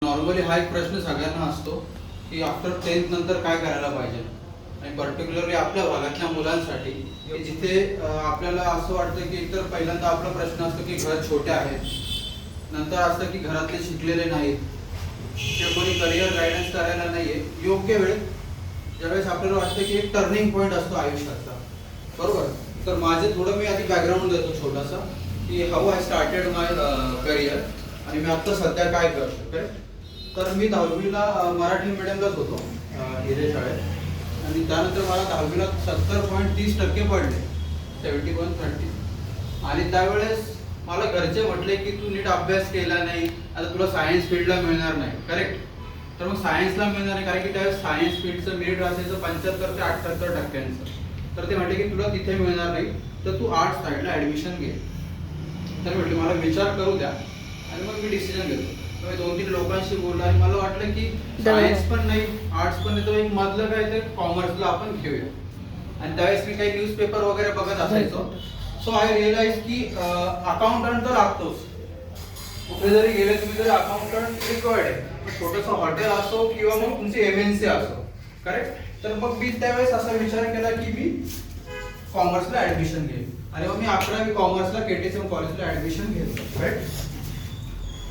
Normally हा एक प्रश्न सगळ्यांना असतो की आफ्टर 10th नंतर काय करायला पाहिजे, आणि पर्टिक्युलरली आपल्या भागातल्या मुलांसाठी जिथे आपल्याला असं वाटतं की एकतर पहिल्यांदा आपला प्रश्न असतो की घर छोटे आहेत, नंतर असतं की घरातले शिकलेले नाहीत किंवा कोणी करिअर गायडन्स करायला नाहीये. योग्य वेळ ज्यावेळेस आपल्याला वाटतं की एक टर्निंग पॉईंट असतो आयुष्याचा, बरोबर. तर माझे थोडं मी आधी बॅकग्राऊंड देतो छोटासा की how I started my career आणि मी आता सध्या काय करतो. तर मी 10वीला मराठी मीडियमलाच होतो हिरे शाळेत, आणि त्यानंतर मला 10वीला 70.30% पडले, 70.30. आणि त्यावेळेस मला घरचे म्हटले की तू नीट अभ्यास केला नाही, आता तुला सायन्स फील्डला मिळणार नाही. करेक्ट. तर मग सायन्सला मिळणार नाही कारण की त्यावेळेस सायन्स फील्डचं मेरिट असायचं 75 ते 78%. तर ते म्हटले की तुला तिथे मिळणार नाही, तर तू आर्ट्स साईडला ॲडमिशन घे. तर म्हटले मला विचार करू द्या, आणि मग मी डिसिजन घेतो. मी 2-3 लोकांशी बोललो आणि मला वाटलं की सायन्स पण नाही आर्ट्स पण नाही, तर एक मधलं काय ते कॉमर्सला आपण घेऊया. आणि त्यावेळेस मी काही न्यूजपेपर वगैरे बघत असायचो. सो आय रिअलाइज की अकाउंटंट तर लागतोच, कुठे जरी गेले तुम्ही तरी अकाउंटंट रिक्वायर्ड आहे. छोटंसं हॉटेल असो किंवा मग तुमची MNC असो. करेक्ट. तर मग मी त्यावेळेस असा विचार केला की मी कॉमर्सला ऍडमिशन घेईन, आणि मग मी 11वी कॉमर्सला KTSM कॉलेजला ऍडमिशन घेतलं. राईट.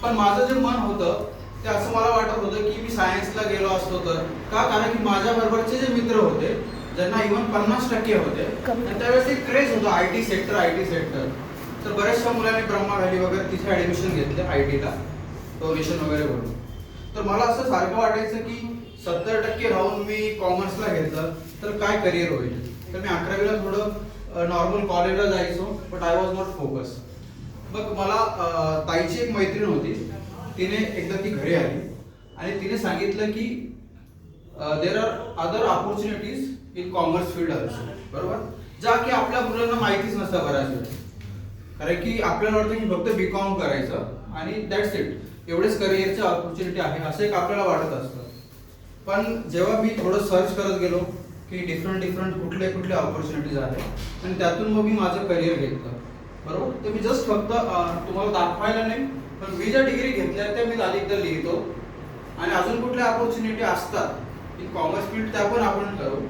पण माझं जे मन होतं ते असं मला वाटत होतं की मी सायन्सला गेलो असतो तर का, कारण की माझ्या बरोबरचे जे मित्र होते ज्यांना इव्हन 50% होते, आणि त्यावेळेस एक क्रेज होतं IT सेक्टर. तर बऱ्याचशा मुलांनी ब्रह्मा व्हॅली वगैरे तिथे ऍडमिशन घेतले ITला डोनेशन वगैरे भरून. तर मला असं सारखं वाटायचं की 70% राहून मी कॉमर्सला घेतलं तर काय करिअर होईल. तर मी 11वीला थोडं नॉर्मल कॉलेजला जायचो, but I was not focus. मग मला ताईची एक मैत्रीण होती, तिने एकदा ती घरी आली आणि तिने सांगितलं की there are other opportunities in commerce field also, बरोबर, ज्या की आपल्या मुलांना माहितीच नसतं बऱ्याच वेळेस. कारण की आपल्याला वाटतं की फक्त BCom करायचं आणि दॅट्स इट, एवढेच करिअरचे ऑपॉर्च्युनिटी आहे असं एक आपल्याला वाटत असतं. पण जेव्हा मी थोडं सर्च करत गेलो की डिफरंट कुठले ऑपॉर्च्युनिटीज आहेत, आणि त्यातून मग मी माझं करिअर घेतलं, बरोबर. तर मी जस्ट फक्त तुम्हाला दाखवायला नाही, पण मी ज्या डिग्री घेतल्या त्या मी एकदा लिहितो, आणि अजून कुठल्या ऑपॉर्च्युनिटी असतात की कॉमर्स फील्ड त्या पण आपण करू.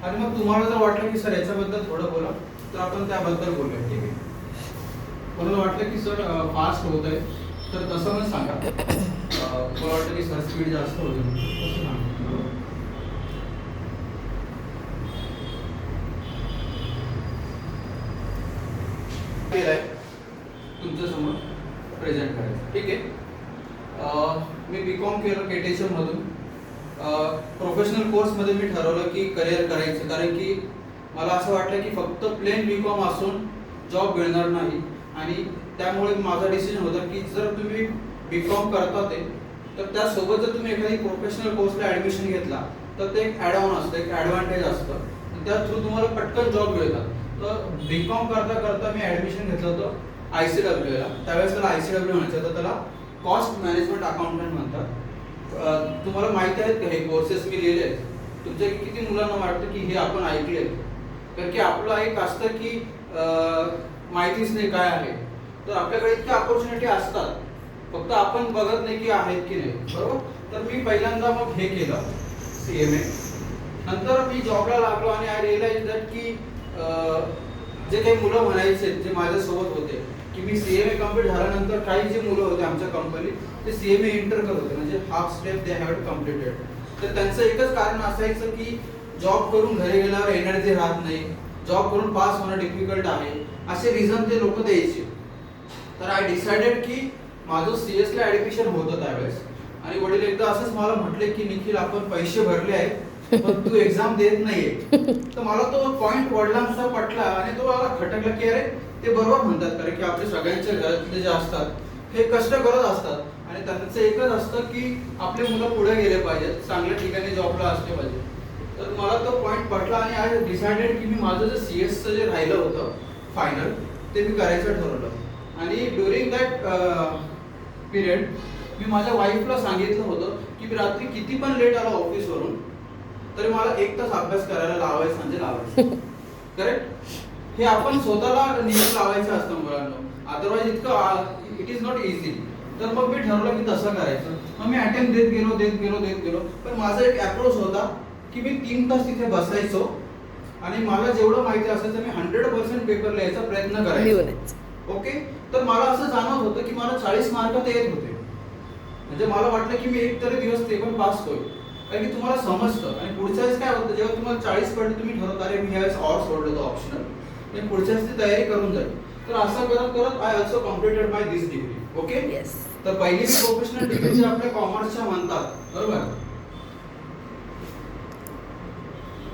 आणि मग तुम्हाला जर वाटलं की सर याच्याबद्दल थोडं बोला तर आपण त्याबद्दल बोलूया. ठीक आहे. कोणाला वाटलं की सर फास्ट होत आहे तर तसं पण सांगा. मला वाटतं की सर स्पीड जास्त होते तसं सांगा. तुमच्या समोर प्रेझेंट करायचं. ठीक आहे. मी BCom केलं KTSM मधून. प्रोफेशनल कोर्समध्ये मी ठरवलं की करिअर करायचं, कारण की मला असं वाटलं की फक्त प्लेन BCom असून जॉब मिळणार नाही, आणि त्यामुळे माझा डिसिजन होता की जर तुम्ही BCom करता ते, तर त्यासोबत जर तुम्ही एखादी प्रोफेशनल कोर्सला ॲडमिशन घेतला तर ते एक ॲड ऑन असतं, एक ॲडव्हान्टेज असतं, त्या थ्रू तुम्हाला पटकन जॉब मिळतात. तर BCom करता मी ॲडमिशन घेतलं होतं ICWला. त्यावेळेस त्याला ICW म्हणायचं होतं, त्याला कॉस्ट मॅनेजमेंट अकाउंटंट म्हणतात. तुम्हाला माहिती आहेत का हे कोर्सेस मी लिहिले आहेत? तुमच्या किती मुलांना वाटतं की हे आपण ऐकले, कारण की आपलं एक असतं की माहितीच नाही काय आहे. तर आपल्याकडे इतक्या ऑपॉर्च्युनिटी असतात, फक्त आपण बघत नाही की आहेत की नाही, बरोबर. तर मी पहिल्यांदा मग हे केलं CMA. नंतर मी जॉबला लागलो आणि आय रिअलाइज दॅट की जे काही मुलं म्हणायचे जे माझ्यासोबत होते की मी CMA कम्प्लीट झाल्यानंतर काही जे मुलं होते आमच्या कंपनीत ते CMA इंटर करत होते, म्हणजे half step they have completed. तर त्यांचं एकच कारण असायचं की जॉब करून घरी गेल्यावर एनर्जी राहत नाही, जॉब करून पास होणं डिफिकल्ट आहे, असे रिझन ते लोक द्यायचे. तर आय डिसाइडेड की माझं CS ला ॲडमिशन होतं त्यावेळेस, आणि वडील एकदा असंच मला म्हटले की निखिल आपण पैसे भरले आहेत पण तू एक्झाम देत नाहीये. तर मला तो पॉइंट वडिलांचा पटला आणि तो मला खटकला की अरे ते बरोबर म्हणतात, कारण की आपले सगळ्यांच्या घरातले जे असतात हे कष्ट करत असतात, आणि त्यांचं एकच असतं की आपले मुलं पुढे गेले पाहिजेत, चांगल्या ठिकाणी जॉबला असले पाहिजे. तर मला तो पॉइंट पटला आणि आय डिसाइडेड की मी माझं जे CSचं जे राहिलं होतं फायनल ते मी करायचं ठरवलं. आणि ड्युरिंग दॅट पिरियड मी माझ्या वाईफला सांगितलं होतं की मी रात्री किती पण लेट आलो ऑफिसवरून तरी मला 1 तास अभ्यास करायला लावायचं म्हणजे लावायचं. करेक्ट. हे आपण स्वतःला नियम लावायचं असतं मुलांना, otherwise it is not easy. तर मग मी ठरवलं की तसं करायचं. मग मी अटेम्प्ट देत गेलो. पण माझा एक अप्रोच होता की मी 3 तास तिथे बसायचो आणि मला जेवढं माहिती असायचं मी 100% पेपर लिहायचा प्रयत्न करायचो. ओके, तर मला असं जाणवत होतं की मला 40 मार्क तर येत होते. म्हणजे मला वाटलं की मी एक तरी दिवस ते पण पास होईल, कारण की तुम्हाला समजतं. आणि पुढच्या वेळेस काय होतं, जेव्हा तुम्हाला 40 पडले तुम्ही ठरवता अरे मी ह्यावेळेस ऑर सोडलं होतं ऑप्शनल, मी पुढच्या वेळेस ती तयारी करून जाईल. तर असं करत करत I also completed my this degree. Okay, तर पहिली प्रोफेशनल डिग्री जी आपल्या कॉमर्सच्या म्हणतात, बरोबर.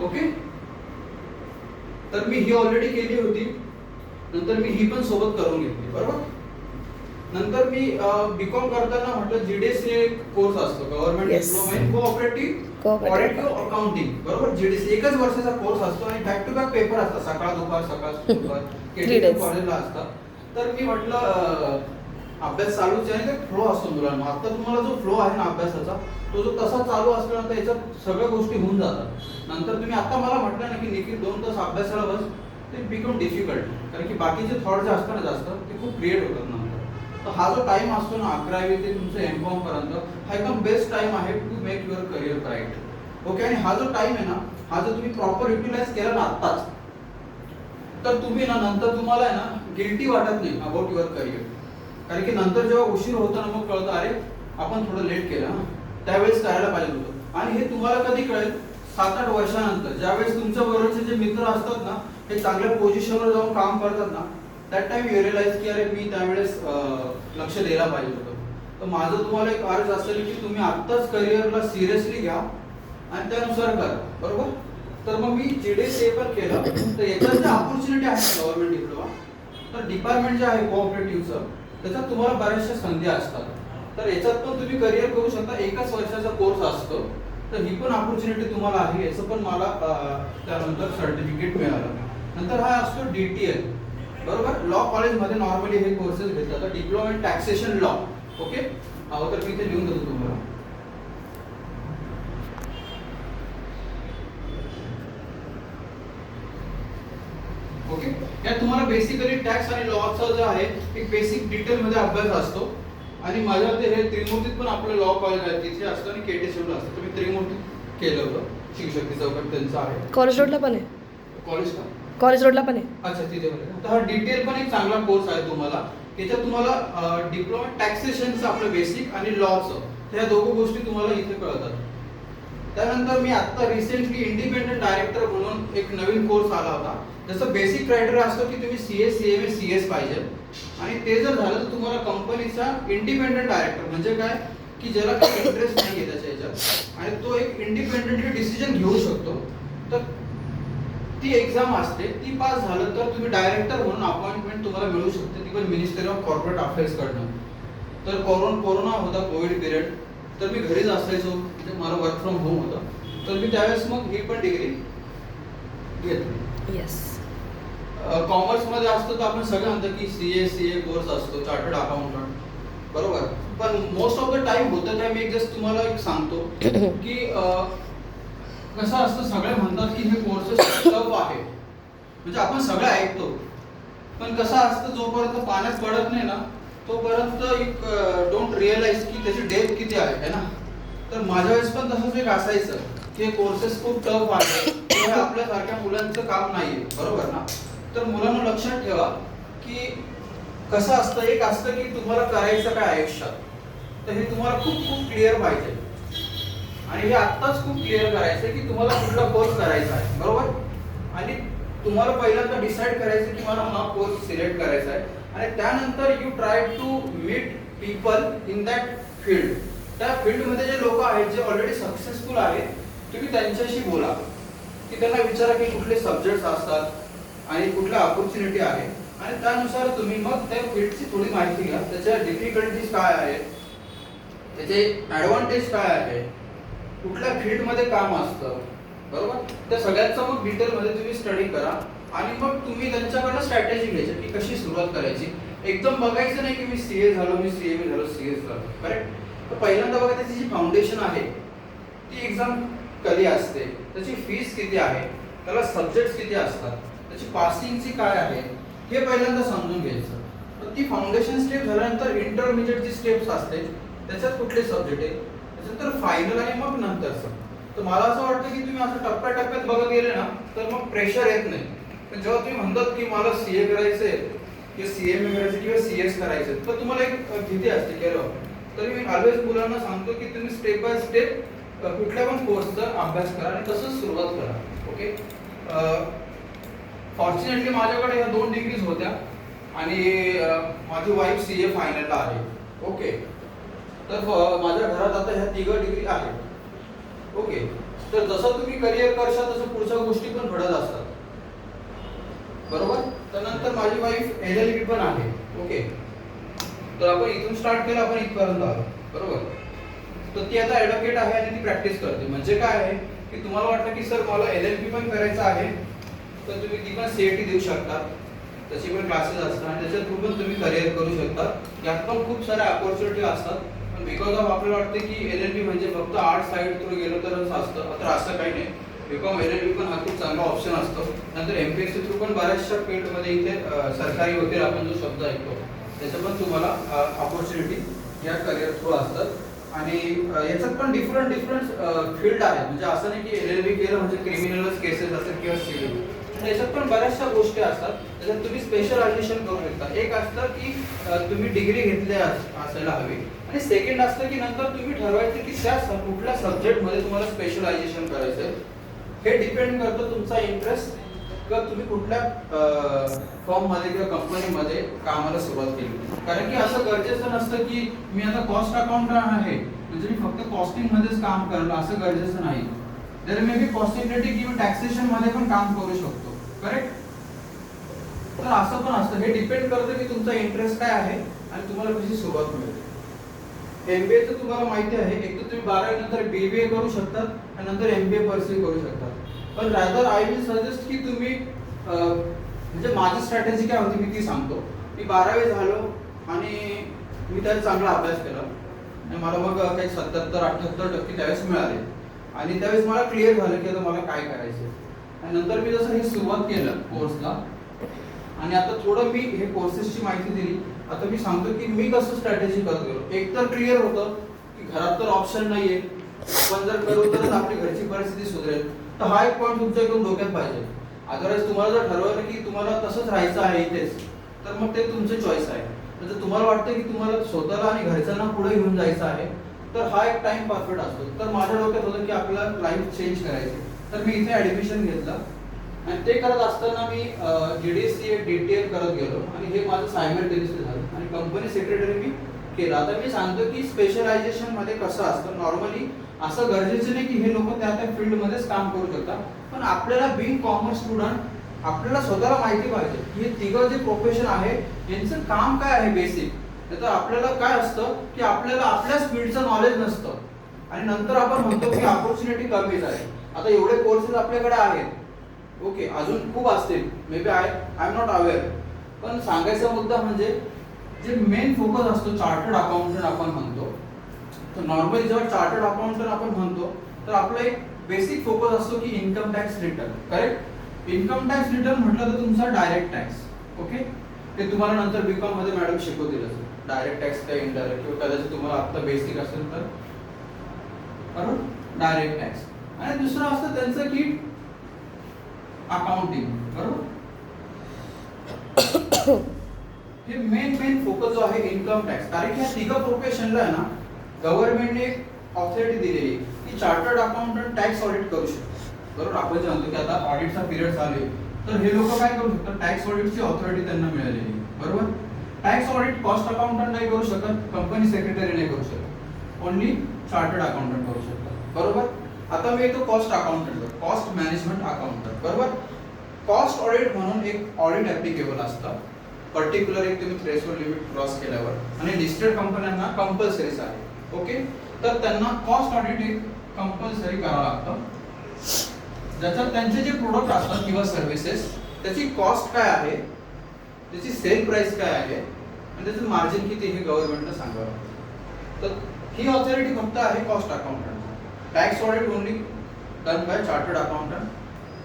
ओके, तर मी ही ऑलरेडी केली होती. नंतर मी ही पण सोबत करून घेतली, बरोबर. नंतर मी बीकॉम करताना म्हटलं जीडीसी एक कोर्स असतो, government diploma in cooperative audit accounting, बरोबर. जीडीसी एकच वर्षाचा कोर्स असतो आणि बॅक टू बॅक पेपर असतात, सकाळ दुपार केटीएम कॉलेजला असतात. तर मी म्हटलं अभ्यास चालूच आहे, ते फ्लो असतो मुलांना. आता तुम्हाला जो फ्लो आहे ना अभ्यासाचा, तो जो तसा चालू असला तर याच्यात सगळ्या गोष्टी होऊन जातात. नंतर तुम्ही आता मला म्हटलं ना की निखिल 2 तास अभ्यासाला बस, ते बिकम डिफिकल्ट, कारण की बाकीचे थॉट जे असतात ना जास्त ते खूप क्रिएट होतात नंतर. तर हा जो टाइम असतो ना 11वी ते तुमचं एमकॉम पर्यंत, हा एकदम बेस्ट टाइम आहे to make your career bright. Okay, आणि हा जो टाइम आहे ना, हा जर तुम्ही प्रॉपर युटिलाइज केला ना आत्ताच, तर तुम्ही ना नंतर तुम्हाला आहे ना गिल्टी वाटत नाही अबाउट युअर करिअर. कारण की नंतर जेव्हा उशीर होतो ना मग कळतं अरे आपण थोडं लेट केलं ना, त्यावेळेस करायला पाहिजे होतं. आणि हे तुम्हाला कधी कळेल 7-8 वर्षानंतर, ज्यावेळेस तुमच्या बरोबरचे जे मित्र असतात ना हे चांगल्या पोझिशनवर जाऊन काम करतात ना, दॅट टाइम यू रिअलाइज की अरे मी त्यावेळेस लक्ष द्यायला पाहिजे होतं. तर माझं तुम्हाला एक अर्ज असेल की तुम्ही आत्ताच करिअरला सिरियसली घ्या आणि त्यानुसार करा, बरोबर. तर मग मी जीडीसी पण केलं. तर याच्यात जे अपॉर्च्युनिटी आहे गव्हर्नमेंट डिप्लोमा, तर डिपार्टमेंट जे आहे कोऑपरेटिव्हचं, त्याच्यात तुम्हाला बऱ्याचशा संधी असतात. तर याच्यात पण तुम्ही करिअर करू शकता. एकच वर्षाचा कोर्स असतो, तर ही पण अपॉर्च्युनिटी तुम्हाला आहे. याचं पण मला त्यानंतर सर्टिफिकेट मिळालं. नंतर हा असतो डीटीएल, बरोबर. लॉ कॉलेजमध्ये नॉर्मली हे कोर्सेस घेतलं diploma in taxation law. Okay, हवं तर मी इथे लिहून देतो तुम्हाला. ओके, यात तुम्हाला बेसिकली टॅक्स आणि लॉचा जो आहे एक बेसिक डिटेल मध्ये अभ्यास असतो. आणि माझ्या ते हे त्रिमूर्तीत पण आपलं लॉ कॉलेज आहे तिथे असतं आणि केटीसीला असतं. तुम्ही त्रिमूर्तीत केलं होतं, शिवशक्ती चौकात त्यांचं आहे. कॉलेज रोडला पण आहे. कॉलेज का? कॉलेज रोडला पण आहे. अच्छा, तिथे पण आहे. तर हा डिटेल पण एक चांगला कोर्स आहे तुम्हाला. त्याच्यात तुम्हाला डिप्लोमा टॅक्सेशनचं आपलं बेसिक आणि लॉचं ह्या दोघं गोष्टी तुम्हाला इथे कळतात. त्यानंतर मी आता रिसेंटली इंडिपेंडंट डायरेक्टर म्हणून एक नवीन कोर्स आला होता. जसं बेसिक क्रायटेरिया असतो की तुम्ही सीए, सीएमए, सीएस पाहिजे. आणि ते जर झालं तर तुम्हाला कंपनीचा इंडिपेंडंट डायरेक्टर म्हणजे काय की ज्याला काही इंटरेस्ट नाही आहे त्याच्या ह्याच्यात आणि तो एक इंडिपेंडेंटली डिसिजन घेऊ शकतो, तर ती एक्झाम असते. ती पास झालं तर तुम्ही डायरेक्टर म्हणून अपॉइंटमेंट तुम्हाला मिळू शकते, ती पण मिनिस्ट्री ऑफ कॉर्पोरेट अफेअर्स कडनं. तर कोरोना होता, कोविड पिरियड, तर मी घरीच असायचो, म्हणजे मला वर्क फ्रॉम होम होतं. तर मी त्यावेळेस मग ही पण डिग्री घेतली. येस, कॉमर्समध्ये असतो तर आपण सगळं म्हणतो की सीए कोर्स असतो, चार्टर्ड अकाउंटंट, बरोबर. पण मोस्ट ऑफ द टाइम होतं काय, मी जस्ट तुम्हाला एक सांगतो की कसं असतं, सगळे म्हणतात की हे कोर्सेस टफ आहे, म्हणजे आपण सगळं ऐकतो. पण कसं असतं जोपर्यंत पाण्यात पडत नाही ना तोपर्यंत एक डोंट रिअलाइज की त्याची डेप्थ किती आहे ना. तर माझ्या वेळेस पण तसंच एक असायचं की हे कोर्सेस खूप टफ आहे, हे आपल्यासारख्या मुलांचं काम नाहीये, बरोबर ना. तर मुलांना लक्षात ठेवा की कसं असतं, एक असतं की तुम्हाला करायचं काय आयुष्यात, तर हे तुम्हाला खूप खूप क्लिअर पाहिजे. आणि हे आत्ताच खूप क्लिअर करायचं आहे की तुम्हाला कुठला कोर्स करायचा आहे, बरोबर. आणि तुम्हाला पहिल्यांदा डिसाईड करायचं की मला हा कोर्स सिलेक्ट करायचा आहे. आणि त्यानंतर you try to meet people in that field. त्या फील्डमध्ये जे लोक आहेत जे ऑलरेडी सक्सेसफुल आहेत, तुम्ही त्यांच्याशी बोला की त्यांना विचारा की कुठले सब्जेक्ट्स असतात आणि कुठल्या ऑपॉर्च्युनिटी आहे. आणि त्यानुसार तुम्ही मग त्या फील्डची थोडी माहिती घ्या, त्याच्या डिफिकल्टीज काय आहेत, त्याचे ॲडव्हान्टेज काय आहे, कुठल्या फील्डमध्ये काम असतं, बरोबर. त्या सगळ्यांचा मग डिटेलमध्ये तुम्ही स्टडी करा. आणि मग तुम्ही त्यांच्याकडनं स्ट्रॅटेजी घ्यायची की कशी सुरुवात करायची. एकदम बघायचं नाही की मी सीए झालो, मी सीएमए झालो, सीएस झालो, करेक्ट. तर पहिल्यांदा बघा त्याची जी फाउंडेशन आहे ती एक्झाम कधी असते, त्याची फीस किती आहे, त्याला सब्जेक्ट्स किती असतात, त्याची पासिंगची काय आहे, हे पहिल्यांदा समजून घ्यायचं. तर ती फाउंडेशन स्टेप झाल्यानंतर इंटरमिजिएट जी स्टेप्स असते त्याच्यात कुठले सब्जेक्ट आहे, त्याच्यानंतर फायनल आणि मग नंतरचं. तर मला असं वाटतं की तुम्ही असं टप्प्याटप्प्यात बघत गेले ना तर मग प्रेशर येत नाही. पण जेव्हा तुम्ही म्हणतात की मला सीए करायचंय किंवा सीएमए करायचं किंवा सीएस करायचं, तर तुम्हाला एक भीती असते केलं. तर मी ऑलवेज मुलांना सांगतो की तुम्ही स्टेप बाय स्टेप कुठल्या पण कोर्सचा अभ्यास करा आणि तसंच सुरुवात करा. ओके. फॉर्च्युनेटली माझ्याकडे ह्या 2 डिग्रीज होत्या आणि माझी वाईफ सीए फायनलला आहे. ओके. तर माझ्या घरात आता ह्या 3 डिग्री आहेत. ओके. तर जसं तुम्ही करिअर करशाल तसं पुढच्या गोष्टी पण घडत असतात, बरोबर. तर नंतर माझी वाईफ एलएलबी पण आहे. ओके. तर आपण इथून स्टार्ट केलं, आपण इथपर्यंत आलो, बरोबर. तर ती आता ॲडव्होकेट आहे आणि ती प्रॅक्टिस करते. म्हणजे काय आहे की तुम्हाला वाटतं की सर मला एलएलबी पण करायचं आहे, तर तुम्ही ती पण सीएटी देऊ शकता, त्याची पण क्लासेस असतात आणि त्याच्या थ्रू पण तुम्ही करिअर करू शकता. यात पण खूप साऱ्या अपॉर्च्युनिटी असतात. पण बिकॉज ऑफ आपल्याला वाटते की एलएलबी म्हणजे फक्त आर्ट साईड थ्रू गेलो तरच असतं, तर असं काही नाही. बीकॉम एलएलबी पण हा खूप चांगला ऑप्शन असतो. नंतर एमपीएससी थ्रू पण बऱ्याचशा फील्डमध्ये इथे सरकारी वकील आपण जो शब्द ऐकतो त्याचं पण तुम्हाला अपॉर्च्युनिटी या करिअर थ्रू असतात. आणि याच्यात पण डिफरंट फील्ड आहेत. म्हणजे असं नाही की एलएलबी केलं म्हणजे क्रिमिनलच केसेस असेल किंवा सिव्हिल. याच्यात पण बऱ्याचशा गोष्टी असतात त्याच्यात तुम्ही स्पेशलायझेशन करू शकता. एक असतं की तुम्ही डिग्री घेतली असायला हवी आणि सेकंड असतं की नंतर तुम्ही ठरवायचं की त्या कुठल्या सब्जेक्टमध्ये तुम्हाला स्पेशलायझेशन करायचं आहे. हे डिपेंड करतं तुमचा इंटरेस्ट किंवा तुम्ही कुठल्या फॉर्ममध्ये किंवा कंपनीमध्ये कामाला सुरुवात केली. कारण की असं गरजेचं नसतं की मी आता कॉस्ट अकाउंटंट आहे म्हणजे मी फक्त कॉस्टिंगमध्येच काम करलं, असं गरजेचं नाही. तर मे बी कॉस्टिंगसाठी किंवा टॅक्सेशन मध्ये पण काम करू शकतो, करेक्ट. तर असं पण असतं. हे डिपेंड करतं की तुमचा इंटरेस्ट काय आहे आणि तुम्हाला कशी सुरुवात मिळते. एमबीए तर तुम्हाला माहिती आहे, एक तर तुम्ही 12वी नंतर बीबीए करू शकता आणि नंतर एमबीए परस्यू करू शकता. पण रादर आय विल सजेस्ट की तुम्ही म्हणजे माझी स्ट्रॅटेजी काय होती मी ती सांगतो. मी 12वी झालो आणि मी त्यात चांगला अभ्यास केला आणि मला मग काही 77-78% त्यावेळेस मिळाले आणि त्यावेळेस मला क्लिअर झालं की आता मला काय करायचं. आणि नंतर मी जसं हे सुरुवात केलं कोर्सला आणि आता थोडं मी हे कोर्सेसची माहिती दिली. आता मी सांगतो की मी कसं स्ट्रॅटेजी करत गेलो. एक तर क्लिअर होतं की घरात तर ऑप्शन नाहीये, आपण जर करू तरच आपली घरची परिस्थिती सुधरेल. तर हा एक पॉईंट तुमच्या एकदम डोक्यात पाहिजे. अदरवाईज तुम्हाला जर ठरवलं की तुम्हाला तसंच राहायचं आहे इथेच, तर मग ते तुमचे चॉईस आहे. जर तुम्हाला वाटतं की तुम्हाला स्वतःला आणि घरच्यांना पुढे घेऊन जायचं आहे तर हा एक टाइम परफेक्ट असतो. तर माझ्या डोक्यात होतं की आपल्याला लाईफ चेंज करायची. तर मी इथे ऍडमिशन घेतलं आणि ते करत असताना मी जीडीसी डीटीएल करत गेलो आणि हे माझं सायमल्टेनियसली झालं आणि कंपनी सेक्रेटरी मी केलं. आता मी सांगतो की स्पेशलायझेशन मध्ये कसं असतं. नॉर्मली असं गरजेचं नाही की हे लोक त्या फील्डमध्येच काम करू शकतात. पण आपल्याला बीइंग कॉमर्स स्टुडंट आपल्याला स्वतःला माहिती पाहिजे की हे तिघं जे प्रोफेशन आहे यांचं काम काय आहे बेसिक. तर आपल्याला काय असतं की आपल्याला आपल्याच फील्डचं नॉलेज नसतं आणि नंतर आपण म्हणतो की अपॉर्च्युनिटी कमीच आहे. आता एवढे कोर्सेस आपल्याकडे आहेत, ओके, अजून खूप असतील, maybe I am not aware. पण सांगायचा मुद्दा म्हणजे जे मेन फोकस असतो चार्टर्ड अकाउंटंट आपण म्हणतो. तर नॉर्मली जेव्हा चार्टर्ड अकाउंटंट आपण म्हणतो तर आपला एक बेसिक फोकस असतो की income tax return, correct. Income tax return म्हटलं तर तुमचा डायरेक्ट टॅक्स, ओके. ते तुम्हाला नंतर बीकॉम मध्ये मॅडम शिकवतील असं डायरेक्ट टॅक्स काय इनडायरेक्ट, किंवा कदाचित तुम्हाला आता बेसिक असेल तर बरोबर डायरेक्ट टॅक्स. आणि दुसरं असतं त्यांचं की अकाउंटिंग, बरोबर. हे मेन फोकस जो आहे इन्कम टॅक्स. कारण की या तिघं प्रोफेशनला आहे ना गव्हर्नमेंटने ऑथॉरिटी दिलेली की चार्टर्ड अकाउंटंट टॅक्स ऑडिट करू शकतो, बरोबर. आपण जे म्हणतो की आता ऑडिटचा पिरियड चालू आहे तर हे लोक काय करू शकतात, टॅक्स ऑडिटची ऑथॉरिटी त्यांना मिळालेली, बरोबर. टॅक्स ऑडिट कॉस्ट अकाउंटंट नाही करू शकत, कंपनी सेक्रेटरी नाही करू शकत, ओनली चार्टर्ड अकाउंटंट करू शकतात, बरोबर. आता मी येतो cost accountant, cost management accountant, बरोबर. कॉस्ट ऑडिट म्हणून एक ऑडिट ऍप्लिकेबल असतं. पर्टिक्युलर एक तुम्ही थ्रेशोल्ड लिमिट क्रॉस केल्यावर आणि लिस्टेड कंपन्यांना कंपल्सरीच आहे, ओके. तर त्यांना कॉस्ट ऑडिट एक कंपल्सरी करावं लागतं, ज्याच्यात त्यांचे जे प्रोडक्ट असतात किंवा सर्व्हिसेस त्याची कॉस्ट काय आहे, त्याची सेल प्राइस काय आहे आणि त्याचं मार्जिन किती हे गव्हर्नमेंटला सांगावं लागतं. तर ही ऑथॉरिटी फक्त आहे cost accountant. Tax audit only done by chartered accountant,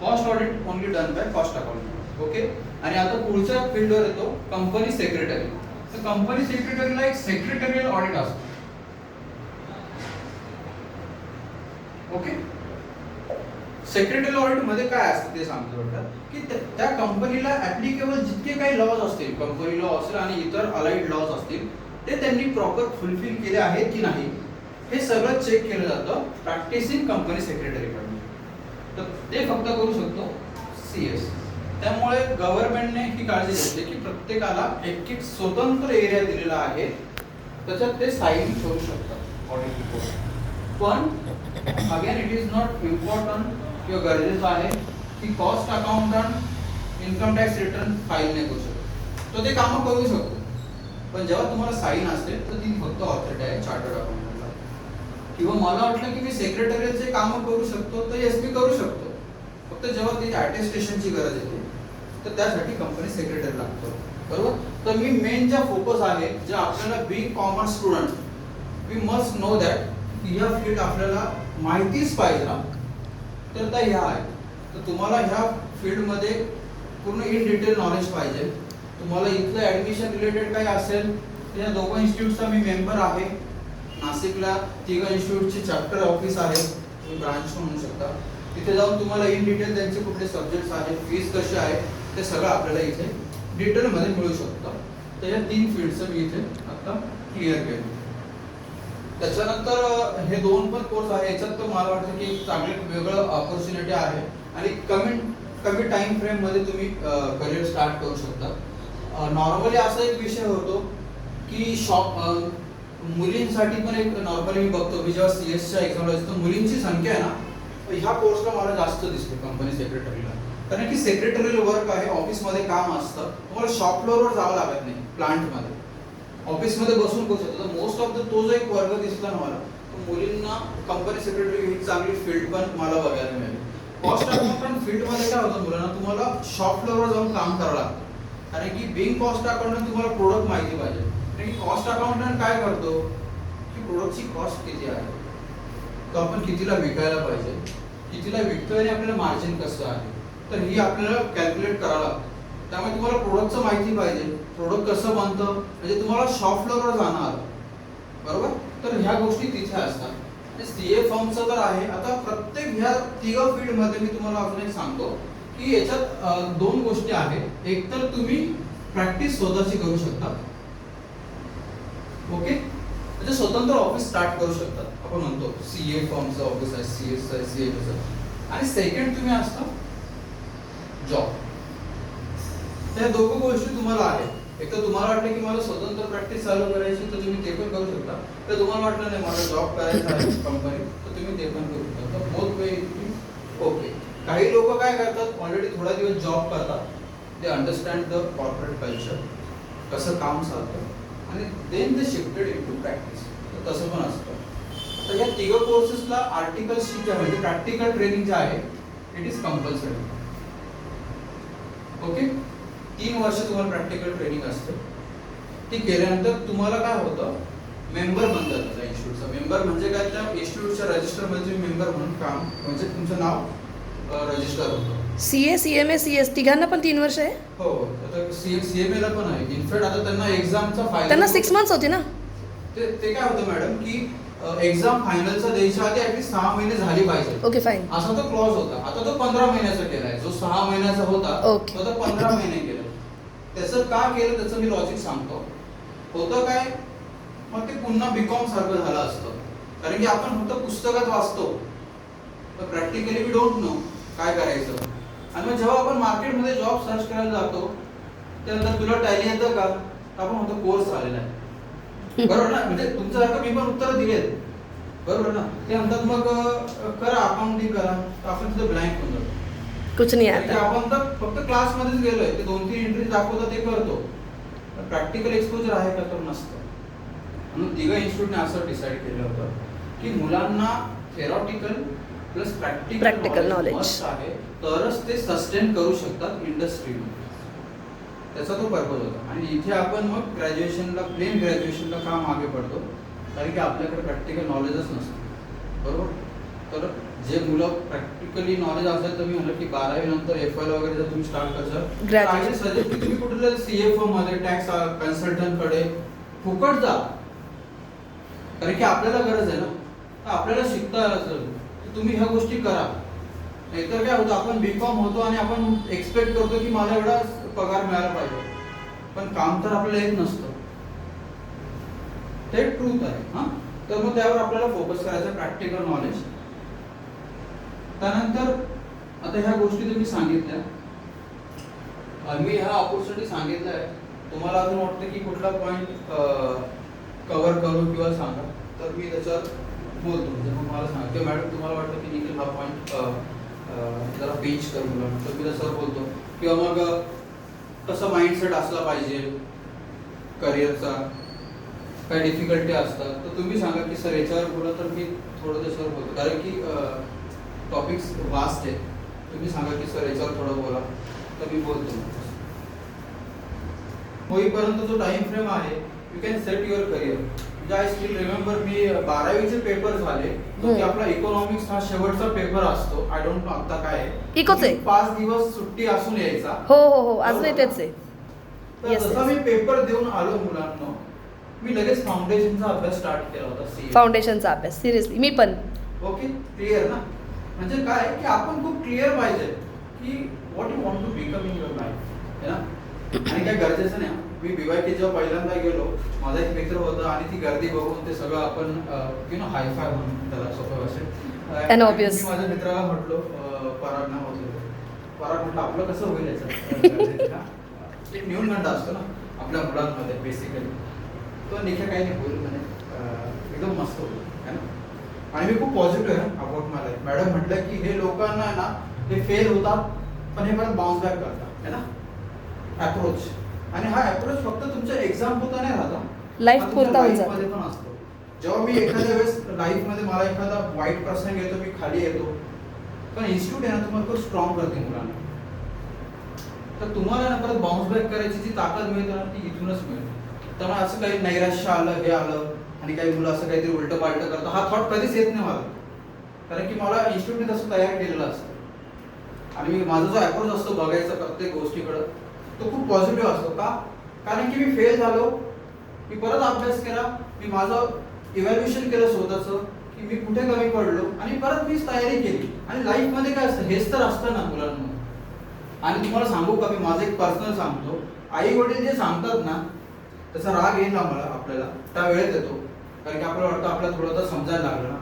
cost audit only done by cost accountant, okay. आणि आता पुढच्या फील्डवर येतो कंपनी सेक्रेटरी. तर कंपनी सेक्रेटरीला एक सेक्रेटरियल ऑडिट असतो, ओके. सेक्रेटरी ऑडिट मध्ये काय असतं ते सांगतो बघा, की त्या कंपनीला ऍप्लिकेबल जितके काही लॉज असतील, कंपनी लॉ असेल आणि इतर अलाइड लॉज असतील, ते त्यांनी प्रॉपर फुलफिल केले आहेत की नाही हे सगळं चेक केलं जातं प्रॅक्टिसिंग कंपनी सेक्रेटरीकडून. तर ते फक्त करू शकतो CS. त्यामुळे गव्हर्नमेंटने ही काळजी घेतली की प्रत्येकाला एक एक स्वतंत्र एरिया दिलेला आहे, त्याच्यात ते साईन करू शकतात ऑडिट रिपोर्ट. पण again it is not important किंवा गरजेचं आहे की cost accountant income tax return file नाही करू शकतो, तो ते कामं करू शकतो. पण जेव्हा तुम्हाला साईन असते तर ती फक्त ऑथॉरिटी आहे चार्टर्ड अकाउंटंटला. किंवा मला वाटलं की मी सेक्रेटरीचे कामं करू शकतो तर येस मी करू शकतो, फक्त जेव्हा ती अटेस्टेशनची गरज येते तर त्यासाठी कंपनी सेक्रेटरी लागतो. बरोबर. तर मी मेन ज्या फोकस आहे जे आपल्याला being commerce student we must know that की ह्या फील्ड आपल्याला माहितीच पाहिजे ना, तर त्या ह्या आहे. तर तुम्हाला ह्या फील्डमध्ये पूर्ण इन डिटेल नॉलेज पाहिजे. तुम्हाला इथलं ॲडमिशन रिलेटेड काही असेल तर या दोघं इन्स्टिट्यूटचा मी मेंबर आहे. नाशिकला तिघं इन्स्टिट्यूटचे चॅप्टर ऑफिस आहे, तुम्ही ब्रांच म्हणू शकता. तिथे जाऊन तुम्हाला इन डिटेल त्यांचे कुठले सब्जेक्ट्स आहेत, फीस कशी आहे ते सगळं आपल्याला इथे डिटेलमध्ये मिळू शकतं. तर या 3 फील्डचं मी इथे आता क्लिअर केलं. त्याच्यानंतर हे 2 पण कोर्स आहे, याच्यात तर मला वाटतं की एक चांगलं वेगळं ऑपॉर्च्युनिटी आहे आणि कमी टाइम फ्रेम मध्ये तुम्ही करिअर स्टार्ट करू शकता. नॉर्मली असा एक विषय होतो की मुलींसाठी पण एक नॉर्मली मी बघतो, मी जेव्हा CS च्या एक्झामला असतो मुलींची संख्या आहे ना ह्या कोर्सला मला जास्त दिसते कंपनी सेक्रेटरीला. कारण की सेक्रेटरी वर्क आहे, ऑफिसमध्ये काम असतं, तुम्हाला शॉप फ्लोअरवर जावं लागत नाही, प्लांटमध्ये ऑफिसमध्ये बसून करू शकतो. तर मोस्ट ऑफ द तो जो एक वर्ग दिसला ना मला, मुलींना कंपनी सेक्रेटरी ही चांगली फील्ड पण मला बघायला मिळेल. कॉस्ट अकाउंटंट फील्डमध्ये काय होतं मुलांना, तुम्हाला शॉप फ्लोअरवर जाऊन काम करावं लागतं. कारण की बिंग कॉस्ट अकाउंटंट तुम्हाला प्रोडक्ट माहिती पाहिजे. कारण की कॉस्ट अकाउंटंट काय करतो की प्रोडक्टची कॉस्ट किती आहे, तो आपण कितीला विकायला पाहिजे, कितीला विकतोय आणि आपल्याला मार्जिन कसं आहे, तर ही आपल्याला कॅल्क्युलेट करावं लागतं. त्यामुळे तुम्हाला प्रोडक्टचं माहिती पाहिजे, प्रोडक्ट कसं बनतं, म्हणजे तुम्हाला शॉप फ्लोअरवर जाणार. बरोबर. तर ह्या गोष्टी तिथे असतात. CA फर्मचं तर आहे. आता प्रत्येक ह्या 3 फील्डमध्ये मी तुम्हाला अजून एक सांगतो की याच्यात 2 गोष्टी आहेत. एक तर तुम्ही प्रॅक्टिस स्वतःची करू शकता, ओके, म्हणजे स्वतंत्र ऑफिस स्टार्ट करू शकतात. आपण म्हणतो CA फर्मचं ऑफिस आहे, CS आहे, CA. आणि सेकंड तुम्ही असता जॉब. त्या दोघं गोष्टी तुम्हाला आहेत. एक तर तुम्हाला वाटलं की मला स्वतंत्र प्रॅक्टिस चालू करायची तर तुम्ही ते पण करू शकता. तर तुम्हाला वाटलं नाही मला जॉब करायचा आहे कंपनीत तर तुम्ही ते पण करू शकता. तर बोथ वे ओके. काही लोक काय करतात, ऑलरेडी थोडा दिवस जॉब करतात, they understand the corporate culture, कसं काम चालतं, आणि then they shifted into practice. तर तसं पण असतं. तर या 3 कोर्सेसला आर्टिकल्सची जे म्हणजे प्रॅक्टिकल ट्रेनिंग जे आहे इट इज कंपल्सरी. ओके. 3 वर्ष तुम्हाला प्रॅक्टिकल ट्रेनिंग असते. ती केल्यानंतर तुम्हाला काय होतं, मेंबर बनतात त्या इन्स्टिट्यूटचा. मेंबर म्हणजे काय, त्या इन्स्टिट्यूटच्या रजिस्टरमध्ये तुम्ही मेंबर म्हणून काम म्हणजे तुमचं नाव रजिस्टर होतं. CA, CMA, CS तिघांना पण 3 वर्ष आहे. हो. आता CMA ला पण आहे. इनफॅक्ट आता त्यांना एक्झामचा फायदा, त्यांना 6 मंथ्स होती ना. ते काय होतं मॅडम की एक्झाम फायनलचा द्यायच्या आधी ऍटलीस्ट 6 महिने झाली पाहिजे. Okay fine. असा तो क्लॉज होता. आता तो 15 महिन्याचा केलाय. जो 6 महिन्याचा होता ओके. तो 15 महिने केला. त्याचं का केलं त्याचं मी लॉजिक सांगतो. होतं काय, मग ते पुन्हा बीकॉम सारखं झालं असतं. कारण की आपण फक्त पुस्तकात वाचतो, तर प्रॅक्टिकली वी डोंट नो काय करायचं. आणि मग जेव्हा आपण मार्केटमध्ये जॉब सर्च करायला जातो त्यानंतर तुला टॅली येतं का, आपण म्हणतो कोर्स झालेला आहे. बरोबर ना. म्हणजे तुमच्यासारखं मी पण उत्तर दिलेत. बरोबर ना. ते म्हणतात मग करा अकाउंटिंग करा, तर आपण तिथं ब्लँक होऊन जातो. कुछ नाही आता. आपण तर फक्त क्लासमध्येच गेलोय, ते 2-3 एंट्री दाखवतात ते करतो, प्रॅक्टिकल एक्सपोजर आहे का तर नसतं. म्हणून 3 इन्स्टिट्यूटने असं डिसाईड केलं होतं की मुलांना थेरॉटिकल प्लस प्रॅक्टिकल नॉलेज आहे, तरच ते सस्टेन करू शकतात इंडस्ट्रीमध्ये. त्याचा तो पर्पज होता. आणि इथे आपण मग ग्रॅज्युएशनला, प्लेन ग्रॅज्युएशनला का मागे पडतो, कारण की आपल्याकडे प्रॅक्टिकल नॉलेजच नसतं. बरोबर. तर जे मुलं प्रॅक्टिकली नॉलेज असेल तर मी म्हणलं की 12वी नंतर FY वगैरे जर तुम्ही स्टार्ट करसाल, सजेस्ट की तुम्ही कुठल्या CA फर्म मध्ये, टॅक्स कन्सल्टंट कडे फुकट जा. कारण की आपल्याला गरज आहे ना, तर आपल्याला शिकता आलं. तर तुम्ही ह्या गोष्टी करा. नाहीतर काय होतं, आपण बीकॉम होतो आणि आपण एक्सपेक्ट करतो की मला एवढा पगार मिळाला पाहिजे, पण काम तर आपल्याला येत नसतं. ते ट्रूथ आहे. हा, तर मग त्यावर आपल्याला फोकस करायचं, प्रॅक्टिकल नॉलेज. त्यानंतर आता ह्या गोष्टी तुम्ही सांगितल्या, मी ह्या ऑपॉर्च्युनिटी सांगितलं आहे. तुम्हाला अजून वाटतं की कुठला पॉईंट कव्हर करू किंवा सांगा, तर मी त्याच्यावर बोलतो. म्हणजे मग मला सांगा किंवा मॅडम तुम्हाला वाटतं की निखिल हा पॉईंट जरा पेच कर मुलांना, तर मी तसं बोलतो. किंवा मग कसं माइंडसेट असला पाहिजे करिअरचा, काय डिफिकल्टी असतात, तर तुम्ही सांगा की सर याच्यावर बोला, तर मी थोडं त्याच्यावर बोलतो. कारण की टॉपिक्स वास्ट आहे. तुम्ही सांगा की सर याच्यावर थोडं बोला, तर मी बोलतो. होईपर्यंत जो टाइम फ्रेम आहे, you can set your career. म्हणजे आय स्टील रिमेंबर, मी 12वीचे पेपर झाले, की आपला इकॉनॉमिक्स हा शेवटचा पेपर असतो. आय डोंट नो आता काय आहे. इकोच आहे. 5 दिवस सुट्टी असून यायचा. हो हो हो, अजूनही तेच आहे. तर जसा मी पेपर देऊन आलो मुलांना, मी लगेच फाउंडेशनचा अभ्यास स्टार्ट केला होता. फाउंडेशनचा अभ्यास सिरियसली मी पण. ओके, क्लिअर ना. म्हणजे काय की आपण खूप क्लिअर पाहिजे की what you want to become in your life, है ना. आणि काय गरजेचं नाही. मी BYK जेव्हा पहिल्यांदा गेलो, माझा एक मित्र होता आणि ती गर्दी बघून ते सगळं आपण यु नो हायफाय म्हणून त्याला सोपं भाषेत. And obvious. मी माझ्या मित्राला म्हटलो, पराग नाव होतं, पराग म्हटलं आपलं कसं होईल याच्यात. एक न्यूनगंड असतो ना आपल्या मुलांमध्ये बेसिकली. तो निखिल काही नाही बोलू म्हणे, एकदम मस्त होईल, है ना. आणि मी खूप पॉझिटिव्ह आहे अबाउट माय लाईफ. मॅडम म्हटलं की हे लोकांना ना हे फेल होतात, पण हे परत बाउन्स बॅक करतात, है ना. अप्रोच, आणि हा अप्रोच फक्त तुमच्या एक्झाम पुरता नाही राहता, लाईफ पुरता होऊन जातो. मध्ये पण असतो. जेव्हा मी एखाद्या वेळेस लाईफ मध्ये मला एखादा वाईट प्रसंग येतो, मी खाली येतो, पण इन्स्टिट्यूट आहे ना तुम्हाला खूप स्ट्रॉंग करते मुलांना. तर तुम्हाला ना परत बाउन्स बॅक करायची जी ताकद मिळते ना, ती इथूनच मिळते. त्यामुळे असं काही नैराश्य आलं, हे आलं आणि काही मुलं असं काहीतरी उलट पालट करतात, हा थॉट कधीच येत नाही मला. कारण की मला इन्स्टिट्यूटने तसं तयार केलेलं असतं. आणि माझा जो अप्रोच असतो बघायचा प्रत्येक गोष्टीकडं, तो खूप पॉझिटिव्ह असतो. का? कारण की मी फेल झालो, मी परत अभ्यास केला, मी माझं इव्हॅल्युएशन केलं स्वतःचं की मी कुठे कमी पडलो, आणि परत मीच तयारी केली. आणि लाईफमध्ये काय असतं, हेच तर असतं ना मुलांमध्ये. आणि तुम्हाला सांगू का, मी माझं एक पर्सनल सांगतो, आई वडील जे सांगतात ना, त्याचा राग येईल ना मला आपल्याला त्या वेळेत येतो, कारण की आपल्याला वाटतं आपल्याला थोडं तर समजायला लागलं ना.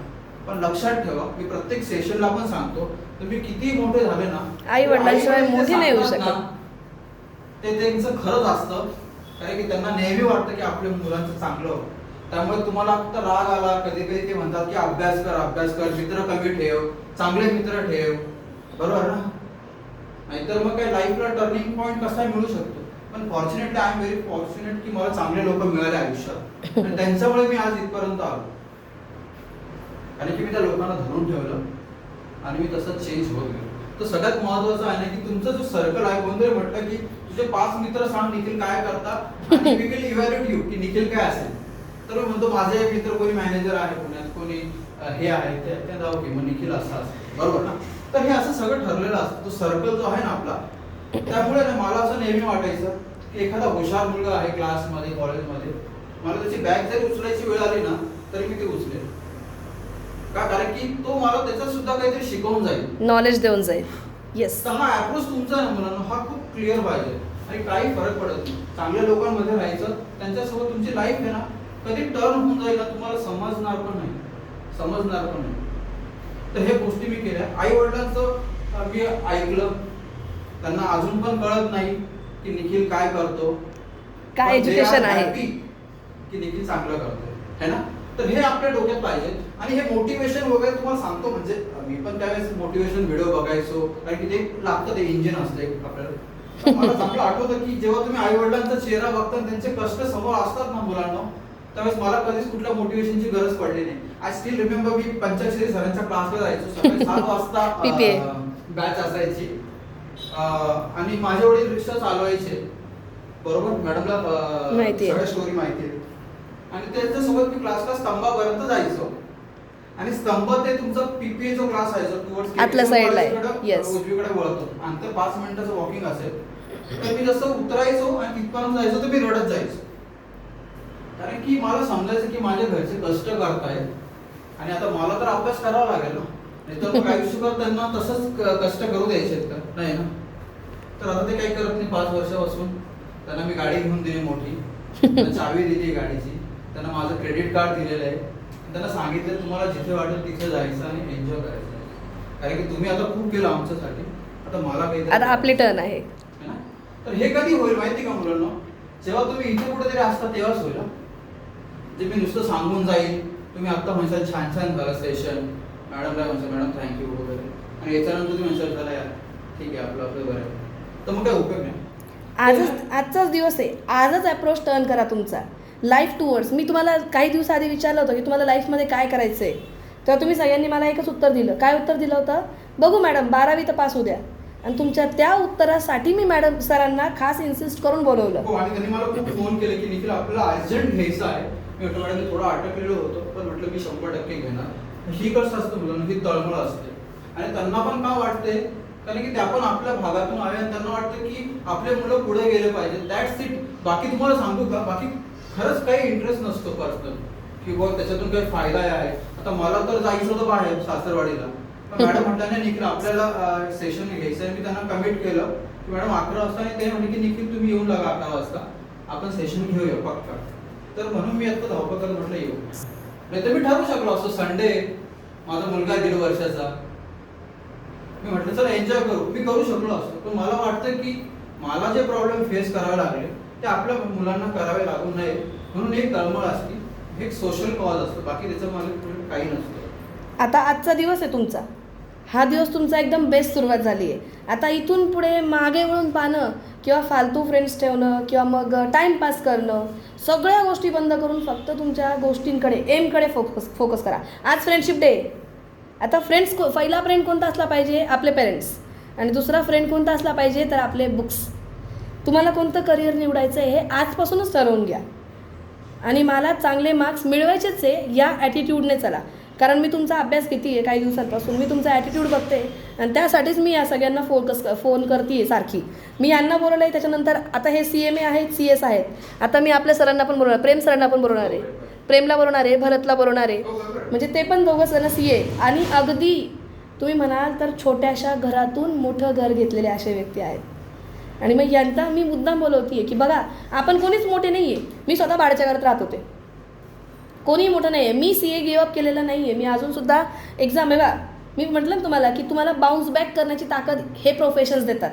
पण लक्षात ठेवा, मी प्रत्येक सेशनला पण सांगतो, तुम्ही किती मोठे झाले ना, आई वडिलांशिवाय मोठी नाही होऊ शकत. ते त्यांचं खरंच असतं. कारण की त्यांना नेहमी वाटतं की आपल्या मुलांचं चांगलं हो. त्यामुळे तुम्हाला फक्त राग आला, कधी कधी ते म्हणतात की अभ्यास कर, मित्र कमी ठेव, चांगले मित्र ठेव, बरोबर ना. नाहीतर मग काय लाईफला टर्निंग पॉईंट कसा मिळू शकतो. पण fortunately I am very fortunate की मला चांगले लोक मिळाले आयुष्यात, आणि त्यांच्यामुळे मी आज इथपर्यंत आलो. कारण की मी त्या लोकांना धरून ठेवलं आणि मी तसंच चेंज होत गेलो. तर सगळ्यात महत्वाचं आहे ना की तुमचा जो सर्कल आहे, कोणतरी म्हटलं की तुझे 5 मित्र सांग निखिल काय करतात, आणि वी विल इव्हॅल्युएट यू की निखिल काय असेल. तर मी म्हणतो माझे मित्र कोणी मॅनेजर आहे पुण्यात, कोणी हे आहे, ते जाऊ की मग निखिल असा असेल, बरोबर ना. तर हे असं सगळं ठरलेलं असतं. तो सर्कल जो आहे ना आपला, त्यामुळे ना मला असं नेहमी वाटायचं की एखादा हुशार मुलगा आहे क्लासमध्ये, कॉलेजमध्ये, मला त्याची बॅग जरी उचलायची वेळ आली ना तरी मी ते उचलेल. का? कारण की तो मला त्याच्यात सुद्धा काहीतरी शिकवून जाईल, नॉलेज देऊन जाईल. येस. तर हा अप्रोच तुमचा आहे ना मुलांना, हा खूप क्लिअर पाहिजे. आणि काही फरक पडत नाही, चांगल्या लोकांमध्ये राहायचं, त्यांच्यासोबत तुमची लाईफ आहे ना कधी टर्न होऊन जाईल ना, तुम्हाला समजणार पण नाही. तर हे गोष्टी मी केल्या. आई वडिलांचं मी ऐकलं, त्यांना अजून पण कळत नाही की निखिल काय करतो, काय एज्युकेशन आहे की निखिल चांगलं करतो, है ना. तर हे आपल्या डोक्यात पाहिजे. आणि हे मोटिवेशन वगैरे तुम्हाला सांगतो, म्हणजे मी पण त्यावेळेस मोटिवेशन व्हिडिओ बघायचो, कारण की ते लागतं, ते इंजिन असते आपल्याला. मला चांगलं आठवतं की जेव्हा तुम्ही आई वडिलांचा चेहरा बघता, त्यांचे कष्ट समोर असतात ना मुलांना, त्यावेळेस मला कधीच कुठल्या मोटिवेशनची गरज पडली नाही. आय स्टील रिमेंबर, मी पंचाक्षरी सरांच्या क्लासला जायचो, सकाळी 7 वाजता बॅच असायची, आणि माझे वडील रिक्षा चालवायचे, बरोबर. मॅडमला सगळ्या स्टोरी माहिती आहे. आणि त्यांच्यासोबत मी क्लासला स्तंभापर्यंत जायचो, आणि स्तंभ ते तुमचा PPA जो क्लास आहे टुवर्ड्स आतल्या साईडला आहे, येस, उजवीकडे वळतो, अंतर 5 मिनिटाचं वॉकिंग असेल. तर मी जसं उतरायचो आणि तिथपर्यंत जायचो, तर मी रडत जायचो. कारण की मला समजायचं की माझ्या घरचे कष्ट करतायत, आणि आता मला तर अभ्यास करावा लागेल ना. नाही तर मग आयुष्यभर त्यांना तसंच कष्ट करू द्यायचे आहेत का? नाही ना. तर आता ते काही करत नाही 5 वर्षापासून. त्यांना मी गाडी घेऊन दिली मोठी, त्यांना चावी दिली गाडीची, त्यांना माझं क्रेडिट कार्ड दिलेलं आहे, त्यांना सांगितलं तुम्हाला जिथे वाटेल तिथे जायचं आणि एन्जॉय करायचं. कारण की तुम्ही आता खूप केलं आमच्यासाठी, आता मला काही आता आपली टर्न आहे. ना. तर हे कधी होईल माहिती का मुलांना? जेव्हा तुम्ही इथे कुठेतरी असता तेव्हाच होईल. जे मी नुसतं सांगून जाईल, तुम्ही आता म्हणसाल छान छान झालं सेशन, मॅडमला म्हणसाल मॅडम थँक्यू वगैरे, आणि याच्यानंतर तुम्ही म्हणसाल झालं यार ठीक आहे आपलं आपलं बरं आहे, तर मग काय उपयोग नाही. आजचाच दिवस आहे, आजच अप्रोच टर्न करा तुमचा लाईफ टुवर्ड्स. मी तुम्हाला काही दिवसाआधी विचारलं होतं की तुम्हाला लाईफमध्ये काय करायचं आहे, तेव्हा तुम्ही सगळ्यांनी मला एकच उत्तर दिलं. काय उत्तर दिलं होतं? बघू मॅडम 12वी तर पास होऊ द्या. आणि तुमच्या त्या उत्तरासाठी मी मॅडम सरांना खास इन्सिस्ट करून बोलवलं. हो, आणि त्यांनी मला खूप फोन केले की निखिल आपल्याला अर्जंट घ्यायचं आहे. मी म्हटलं मॅडम मी थोडं अटकलेलो होतो, पण म्हटलं मी 100% घेणार. ही कसं असतं मुलांना, ही तळमळ असते आणि त्यांना पण का वाटते, कारण की त्या पण आपल्या भागातून आले आणि त्यांना वाटतं की आपले मुलं पुढे गेले पाहिजे. That's it. बाकी तुम्हाला सांगू का, बाकी खरंच काही इंटरेस्ट नसतो पर्सनल की बघ त्याच्यातून काही फायदा आहे. आता मला तर जायचं होतं बाहेर सासरवाडीला, पण मॅडम म्हटलं नाही निखिल आपल्याला सेशन घ्यायचं आहे. मी त्यांना कमिट केलं की मॅडम 11 वाजता, आणि ते म्हणे की निखिल तुम्ही येऊन लागा 11 वाजता, आपण सेशन घेऊया पक्का. तर म्हणून मी आता धावपळ करत म्हटलं येऊ. नाही तर मी ठरवू शकलो असं संडे, माझा मुलगा 1.5 वर्षाचा, मी म्हटलं चला एन्जॉय करू, मी करू शकलो असतो. पण मला वाटतं की मला जे प्रॉब्लेम फेस करावे लागले ते आपल्या मुलांना करावे लागू नये, म्हणून एक तळमळ असते, एक सोशल कॉज असतो, बाकी त्याच्या मागे काही नसतं. आता आजचा दिवस आहे तुमचा, हा दिवस तुमचा एकदम बेस्ट सुरुवात झाली आहे. आता इथून पुढे मागे वळून पाहणं किंवा फालतू फ्रेंड्स ठेवणं किंवा मग टाईमपास करणं, सगळ्या गोष्टी बंद करून फक्त तुमच्या गोष्टींकडे, एमकडे फोकस करा. आज फ्रेंडशिप डे. आता फ्रेंड्स, पहिला फ्रेंड कोणता असला पाहिजे? आपले पेरेंट्स. आणि दुसरा फ्रेंड कोणता असला पाहिजे? तर आपले बुक्स. तुम्हाला कोणतं करिअर निवडायचं आहे हे आजपासूनच ठरवून घ्या. आणि मला चांगले मार्क्स मिळवायचेच आहे या ॲटिट्यूडने चला. कारण मी तुमचा अभ्यास किती आहे काही दिवसांपासून, मी तुमचा ॲटिट्यूड बघते आणि त्यासाठीच मी या सगळ्यांना फोन करते आहे सारखी. मी यांना बोलवलं आहे, त्याच्यानंतर आता हे CMA आहेत, CS आहेत. आता मी आपल्या सरांना पण बोलवणार, प्रेम सरांना पण बोलवणार आहे, प्रेमला बोलवणार आहे, भरतला बोलवणार आहे, म्हणजे ते पण दोघं जण CA. आणि अगदी तुम्ही म्हणाल तर छोट्याशा घरातून मोठं घर घेतलेले असे व्यक्ती आहेत. आणि मग यांचा मी मुद्दाम बोलवते आहे की बघा आपण कोणीच मोठे नाही आहे. मी स्वतः भाड्याच्या घरात राहत होते, कोणी मोठं नाही आहे. मी CA गिवअप केलेलं नाही आहे. मी अजूनसुद्धा एक्झाम आहे बा, मी म्हटलं ना तुम्हाला की तुम्हाला बाउन्स बॅक करण्याची ताकद हे प्रोफेशन्स देतात.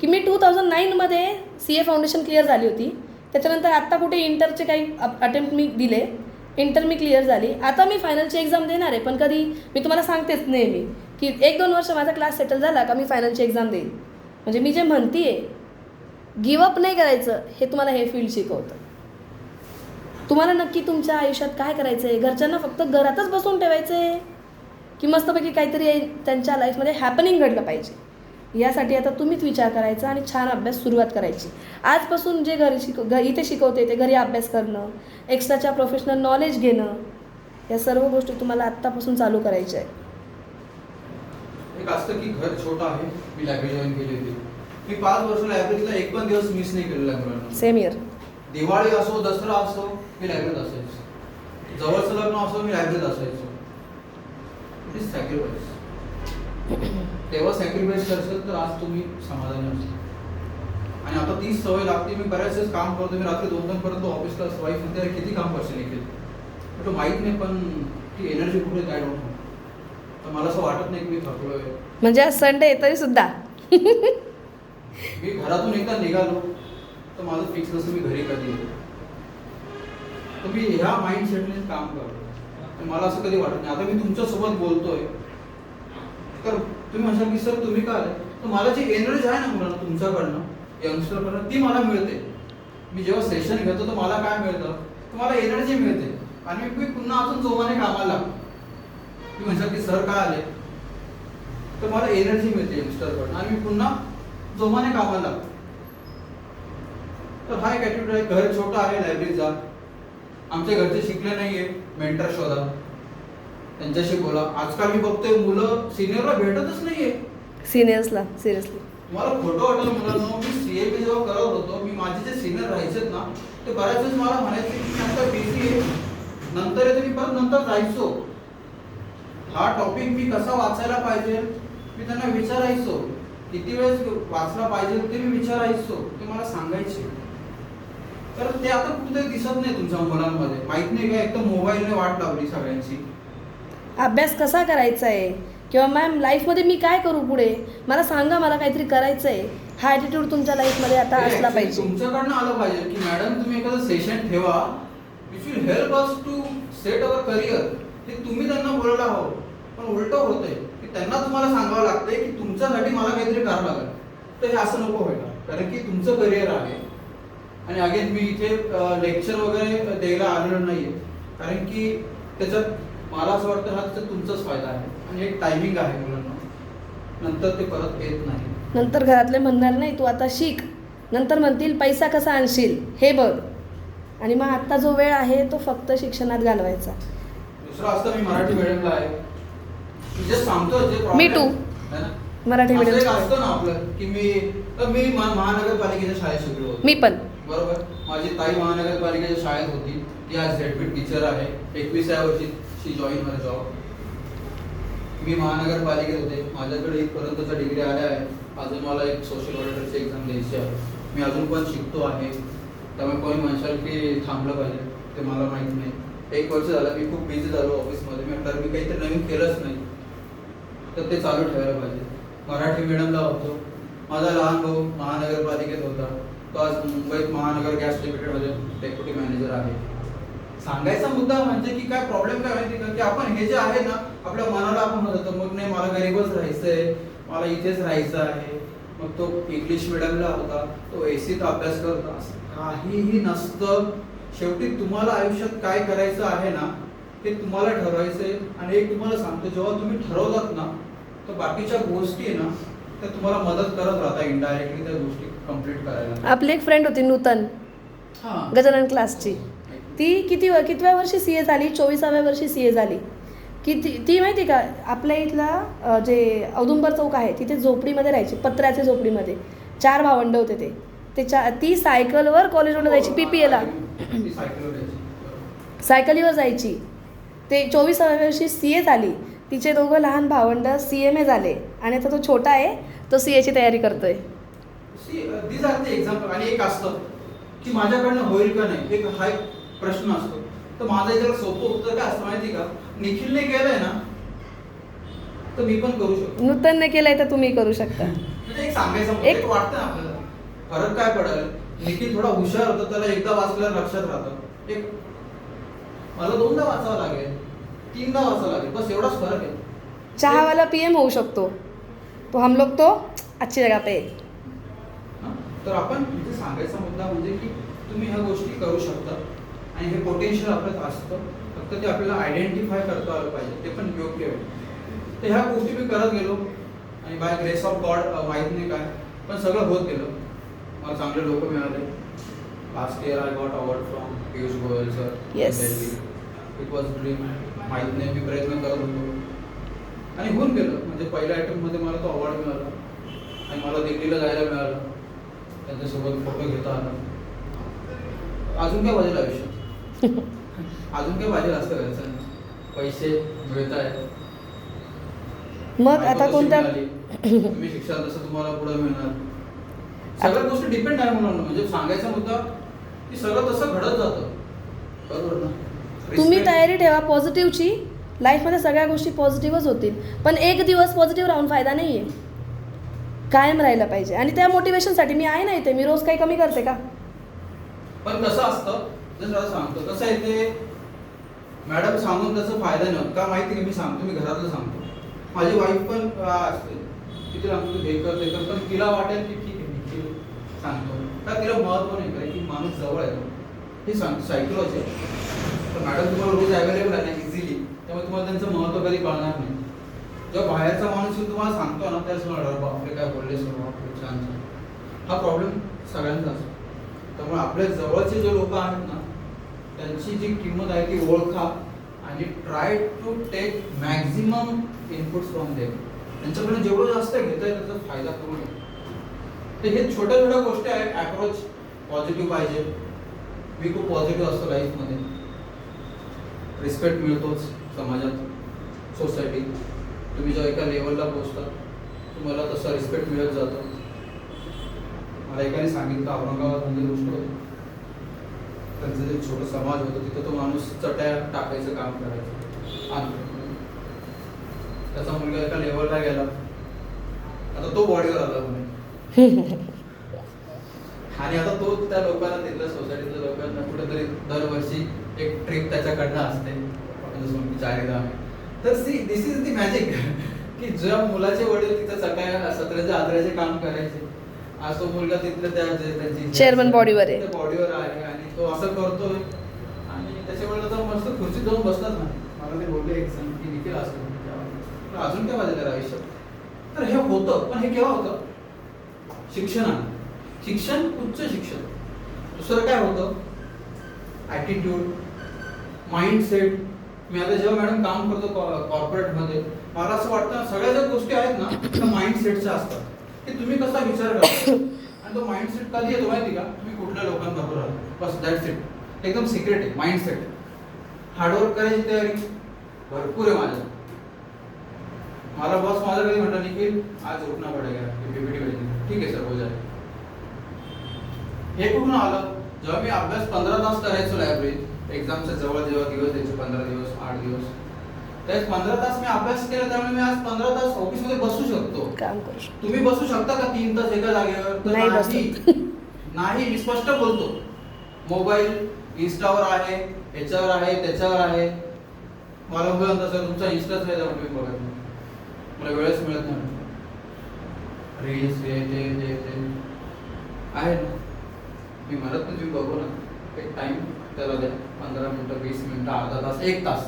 की मी 2009मध्ये CA फाउंडेशन क्लिअर झाली होती, त्याच्यानंतर आत्ता कुठे इंटरचे काही अटेम्प्ट मी दिले, इंटर मी क्लिअर झाली. आता मी फायनलची एक्झाम देणार आहे, पण कधी मी तुम्हाला सांगतेच नेहमी की 1-2 वर्ष माझा क्लास सेटल झाला का मी फायनलची एक्झाम देईन. म्हणजे मी जे म्हणते आहे गिवअप नाही करायचं, हे तुम्हाला हे फील्ड शिकवतं. तुम्हाला नक्की तुमच्या आयुष्यात काय करायचं आहे? घरच्यांना फक्त घरातच बसवून ठेवायचं आहे की मस्तपैकी काहीतरी त्यांच्या लाईफमध्ये हॅपनिंग घडलं पाहिजे? यासाठी आता तुम्हीच विचार करायचा आणि छान अभ्यास सुरुवात करायची. आजपासून जे इथे शिकवते ते घरी अभ्यास करणं, एक्स्ट्राच्या प्रोफेशनल नॉलेज घेणं, या सर्व गोष्टी तुम्हाला आत्तापासून चालू करायच्या आहे. एक असतं की घर छोटं आहे, मी लायब्ररी जॉईन केली होती. मी 5 वर्ष लायब्ररीला एक पण दिवस मिस नाही केलेला मुलांना. Same year. दिवाळी असो, दसरा असो, मी लायब्ररीत असायचो. जवळचं लग्न असो, मी लायब्ररीत असायचो. It is sacrifice. तेव्हा सॅक्रिफाईस करशील तर आज तुम्ही समाधानी असाल. आणि आता तीच सवय लागते. मी बऱ्याच वेळेस काम करतो, मी रात्री 2-2 पर्यंत ऑफिसला वाईफ म्हणते किती काम करशील निखिल, पण माहीत नाही, पण ती एनर्जी कुठे काय डोंट नो. तर मला असं वाटत नाही की मी थकलोय. म्हणजे आज संडे तरी सुद्धा मी घरातून एकदा निघालो तर माझं फिक्स नसतं मी घरी कधी येतो. तर मी ह्या माइंडसेटने काम करतो. मला असं कधी वाटत नाही. आता मी तुमच्यासोबत बोलतोय तर तुम्ही म्हणशाल की सर तुम्ही का आले, तर मला जी एनर्जी आहे ना मुलांना तुमच्याकडनं, यंगस्टरकडनं, ती मला मिळते. मी जेव्हा सेशन घेतो तर मला काय मिळतं, तर मला एनर्जी मिळते आणि मी पुन्हा अजून जोमाने कामाला लागतो. तुम्ही म्हणशाल की सर काय आले, तर मला एनर्जी मिळते यंगस्टरकडनं आणि मी पुन्हा जोमाने कामाला लागतो. तर हा एक ॲटिट्यूड आहे. घर छोटं आहे, लायब्ररीत जा. आमच्या घरचे शिकले नाहीये, मेंटर शोधा, त्यांच्याशी बोला. आजकाल मी बघतोय मुलं सिनियरला भेटतच नाहीये. सिनियर्सला सिरियसली मला खोटं वाटलं मुलांना. मी CA जेव्हा करत होतो, मी माझे जे सिनियर राहायचेत ना, ते बऱ्याच वेळेस मला म्हणायचे की आता बिझी आहे, नंतर येतो. मी परत नंतर जायचो. हा टॉपिक मी कसा वाचायला पाहिजे मी त्यांना विचारायचो, किती वेळेस वाचला पाहिजे ते मी विचारायचो, ते मला सांगायचे. तर ते आता कुठेतरी दिसत नाही तुमच्या मुलांमध्ये, माहित नाही का, एकदम मोबाईलने वाट लावली सगळ्यांची. अभ्यास कसा करायचा आहे किंवा मॅम लाईफमध्ये मी काय करू पुढे, मला सांगा, मला काहीतरी करायचं आहे, हा ॲटिट्यूड तुमच्या लाईफमध्ये आता हे असला actually पाहिजे. तुमच्याकडनं आलं पाहिजे की मॅडम तुम्ही एखादं सेशन ठेवा which will help us to set our career. हे तुम्ही त्यांना बोलायला हवं, पण उलट होतंय की त्यांना तुम्हाला सांगावं लागतंय की तुमच्यासाठी मला काहीतरी करावं लागेल. तर हे असं नको व्हायला, कारण की तुमचं करिअर आहे. आणि अगेन मी इथे लेक्चर वगैरे द्यायला आलेलो नाहीये, कारण की त्याच्यात मला असं वाटतं हा त्याच्यात तुमचाच फायदा आहे. आणि एक टायमिंग आहे मुलांना, नंतर ते परत येत नाही. नंतर घरातले म्हणणार नाही तू आता शिक, नंतर म्हणतील पैसा कसा आणशील हे बघ. आणि मग आत्ता जो वेळ आहे तो फक्त शिक्षणात घालवायचा. दुसरं असतं, मी मराठी मीडियमला आहे, मी जे सांगतो जे मी टू है ना, मराठी असं एक मीडियम, असतं ना आपलं की मी महानगरपालिकेच्या शाळेत शिकलो होतो. मी पण. बरोबर. माझी ताई महानगरपालिकेच्या शाळेत होती, ती आज झेडपीट टीचर आहे, 21व्या वर्षी शी जॉईन हर जॉब. मी महानगरपालिकेत होते, माझ्याकडे इथपर्यंतचा डिग्री आल्या आहे. अजून मला एक सोशल ऑडिटरची एक्झाम द्यायची आहे, मी अजून पण शिकतो आहे. त्यामुळे कोणी म्हणशाल की थांबलं पाहिजे, ते मला माहित नाही. 1 वर्ष झालं मी खूप बिझी झालो ऑफिसमध्ये, मी काहीतरी नवीन केलंच नाही, तर ते चालू ठेवायला पाहिजे. मराठी मीडियमला होतो, माझा लहान भाऊ महानगरपालिकेत होता, तो आज मुंबईत महानगर गॅस लिमिटेडमध्ये डेप्युटी मॅनेजर आहे. सांगायचा मुद्दा म्हणजे की काय प्रॉब्लेम काय माहिती का, की आपण हे जे आहे ना आपल्या मनाला आपण म्हणत होतो मग नाही मला गरीबच राहायचंय, मला इथेच राहायचं आहे. मग तो इंग्लिश मिडियमला होता, तो एसीत अभ्यास करत असं काहीही नसतं. शेवटी तुम्हाला आयुष्यात काय करायचं आहे ना ते तुम्हाला ठरवायचंय. आणि एक तुम्हाला सांगतो, जेव्हा तुम्ही ठरवलात ना तर बाकीच्या गोष्टी आहे ना त्या तुम्हाला मदत करत राहता इनडायरेक्टली त्या गोष्टी कम्प्लीट करायला. आपली एक फ्रेंड होती नूतन, हां, गजानन क्लासची, ती कितव्या वर्षी CA झाली, 24व्या वर्षी CA झाली. ती माहिती का, आपल्या इथला जे औदुंबर चौक आहे तिथे झोपडीमध्ये राहायची, पत्र्याच्या झोपडीमध्ये. 4 भावंड होते ती सायकलवर कॉलेजमध्ये जायची, PPAला सायकलीवर जायची. ते 24व्या वर्षी CA झाली. तिचे 2 लहान भावंड CMA झाले आणि आता तो छोटा आहे, तो CAची तयारी करतोय. These are the example. आणि एक असतं की माझ्याकडनं होईल का नाही, एक हा एक प्रश्न असतो. तर माझं याच्याला सोपं उत्तर काय असतं माहिती का, निखिलने केलंय ना तर मी पण करू शकतो. नूतनने केलंय तर तुम्ही करू शकता. म्हणजे एक सांगायचं एक वाटतं ना आपल्याला फरक काय पडेल. निखिल थोडा हुशार होता, त्याला एकदा वाचल्यावर लक्षात राहतं. एक मला 2दा वाचावं लागेल, 3दा वाचावं लागेल, बस एवढाच फरक आहे. चहावाला PM होऊ शकतो, तो हम लोग तो अच्छी जगह पे. तर आपण इथे सांगायचा मुद्दा म्हणजे की तुम्ही ह्या गोष्टी करू शकता आणि हे पोटेन्शियल आपल्यात असतं, फक्त ते आपल्याला आयडेंटिफाय करता आलं पाहिजे, ते पण योग्य आहे. तर ह्या गोष्टी मी करत गेलो आणि बाय ग्रेस ऑफ गॉड माहीत नाही काय पण सगळं होत गेलं. मला चांगले लोक मिळाले. Last year I got award from Piyush Goyal sir. Yes. It was dream. माहीत नाही, मी प्रयत्न करत होतो आणि होऊन गेलं. म्हणजे पहिल्या अटेम्प्टमध्ये मला तो अवॉर्ड मिळाला आणि मला दिल्लीला जायला मिळालं, त्यांच्यासोबत फोटो घेता आला. अजून काय पाहिजे आयुष्यात? अजून काय पाहिजे असतं घरच्यांना? पैसे मिळत आहेत, मग आता कोणत्या तुम्ही शिक्षण तसं तुम्हाला पुढे मिळणार. सगळ्या गोष्टी डिपेंड आहे मुलांना. म्हणजे सांगायचा मुद्दा की सगळं तसं घडत जातं, बरोबर ना. तुम्ही तयारी ठेवा पॉझिटिव्हची. लाईफमध्ये सगळ्या गोष्टी पॉझिटिव्हच होतील, पण एक दिवस पॉझिटिव्ह राहून फायदा नाही आहे, कायम राहायला पाहिजे. आणि त्या मोटिवेशनसाठी मी आहे ना इथे, मी रोज काही कमी करते का? पण कसं असतं, जसं सांगतो कसं आहे ते मॅडम सांगून त्याचा फायदा नाही का माहिती की मी सांगतो, मी घरातलं सांगतो. माझी वाईफ पण असते, किती सांगतो हे कर ते कर, पण तिला वाटेल की ठीक आहे मी सांगतो का, तिला महत्व नाही कारण की माणूस जवळ आहे. हे सांगतो सायकोलॉजी आहे. तर मॅडम तुम्हाला रोज अवेलेबल आहे ना इझिली, त्यामुळे तुम्हाला त्यांचं महत्व कधी कळणार नाही. जेव्हा बाहेरचा माणूस तुम्हाला सांगतो ना त्याच मला बापरे काय बोलले सर, बापरे छान छान. हा प्रॉब्लेम सगळ्यांचा असतो. त्यामुळे आपल्या जवळचे जे लोक आहेत ना त्यांची जी किंमत आहे ती ओळखा आणि try to take maximum inputs from them. त्यांच्याकडून जेवढं जास्त घेता येईल त्याचा फायदा करून घ्या. तर हे छोट्या छोट्या गोष्टी आहेत. अप्रोच पॉझिटिव्ह पाहिजे. मी खूप पॉझिटिव्ह असतो लाईफमध्ये. रिस्पेक्ट मिळतोच समाजात. सोसायटी. तुम्ही जेव्हा एका लेवलला पोहोचता तुम्हाला तसा रिस्पेक्ट मिळत जातो. मला एकाने सांगितलं औरंगाबादमध्ये गोष्ट होती. त्यांचं जे छोटं समाज होतं तिथं तो माणूस चट्या टाकायचं काम करायचं आणि त्याचा मुलगा एका लेवलला गेला. आता तो बॉडीवर आला म्हणे आणि आता तो त्या लोकांना तिथल्या सोसायटीतल्या लोकांना कुठेतरी दरवर्षी एक ट्रिप त्याच्याकडनं असते जसं की चारीधाम. तर see this is the magic की ज्या मुलाचे वडील तिथं सकाळी सतराचे आदराचे काम करायचे आज तो मुलगा तिथलं त्यांची चेअरमन बॉडीवर आहे. बॉडीवर आहे आणि तो असं करतोय आणि त्याच्यामुळे आता मस्त खुर्चीत जाऊन बसतात ना. मला ते बोलले एक जण की निखिल असं अजून काय वाजलं आयुष्यात. तर हे होतं पण हे केव्हा होतं शिक्षणाने. शिक्षण उच्च शिक्षण. दुसरं काय होतं ॲटिट्यूड माइंडसेट. मी आता जेव्हा मॅडम काम करतो कॉर्पोरेटमध्ये मला असं वाटतं सगळ्या ज्या गोष्टी आहेत ना त्या माइंडसेटच्या असतात की तुम्ही कसा विचार करता आणि तो माइंडसेट कधी येतो माहिती का तुम्ही कुठल्या लोकांबरोबर आहात. बस दॅट्स इट. एकदम सिक्रेट आहे माइंडसेट. हार्डवर्क करायची तयारी भरपूर आहे माझ्या. मला बॉस माझा कधी म्हणता निखिल आज उठना पडेगा पीपीटी भेटली. ठीक आहे सर हो जाए. हे कुठून आलं जेव्हा मी अभ्यास 15 तास करायचो लायब्ररीत एक्झामच्या जवळ जेव्हा दिवस यायचे 15 दिवस 8 दिवस त्यात 15 तास मी अभ्यास केला. त्यामुळे मी आज 15 तास ऑफिसमध्ये बसू शकतो काम करू शकतो. तुम्ही बसू शकता का 3 तास एका जागेवर. तर नाही बसत. नाही मी स्पष्ट बोलतो. मोबाईल इन्स्टावर आहे याच्यावर आहे त्याच्यावर आहे. मला म्हणतात सर तुमचा इन्स्टाच आहे जाऊन तुम्ही बघत नाही. मला वेळच मिळत नाही. रील्स ते आहे ना. मी म्हणत नाही तुम्ही बघू ना एक टाइम त्याला द्या 15 मिनिटं 20 मिनिटं अर्धा तास 1 तास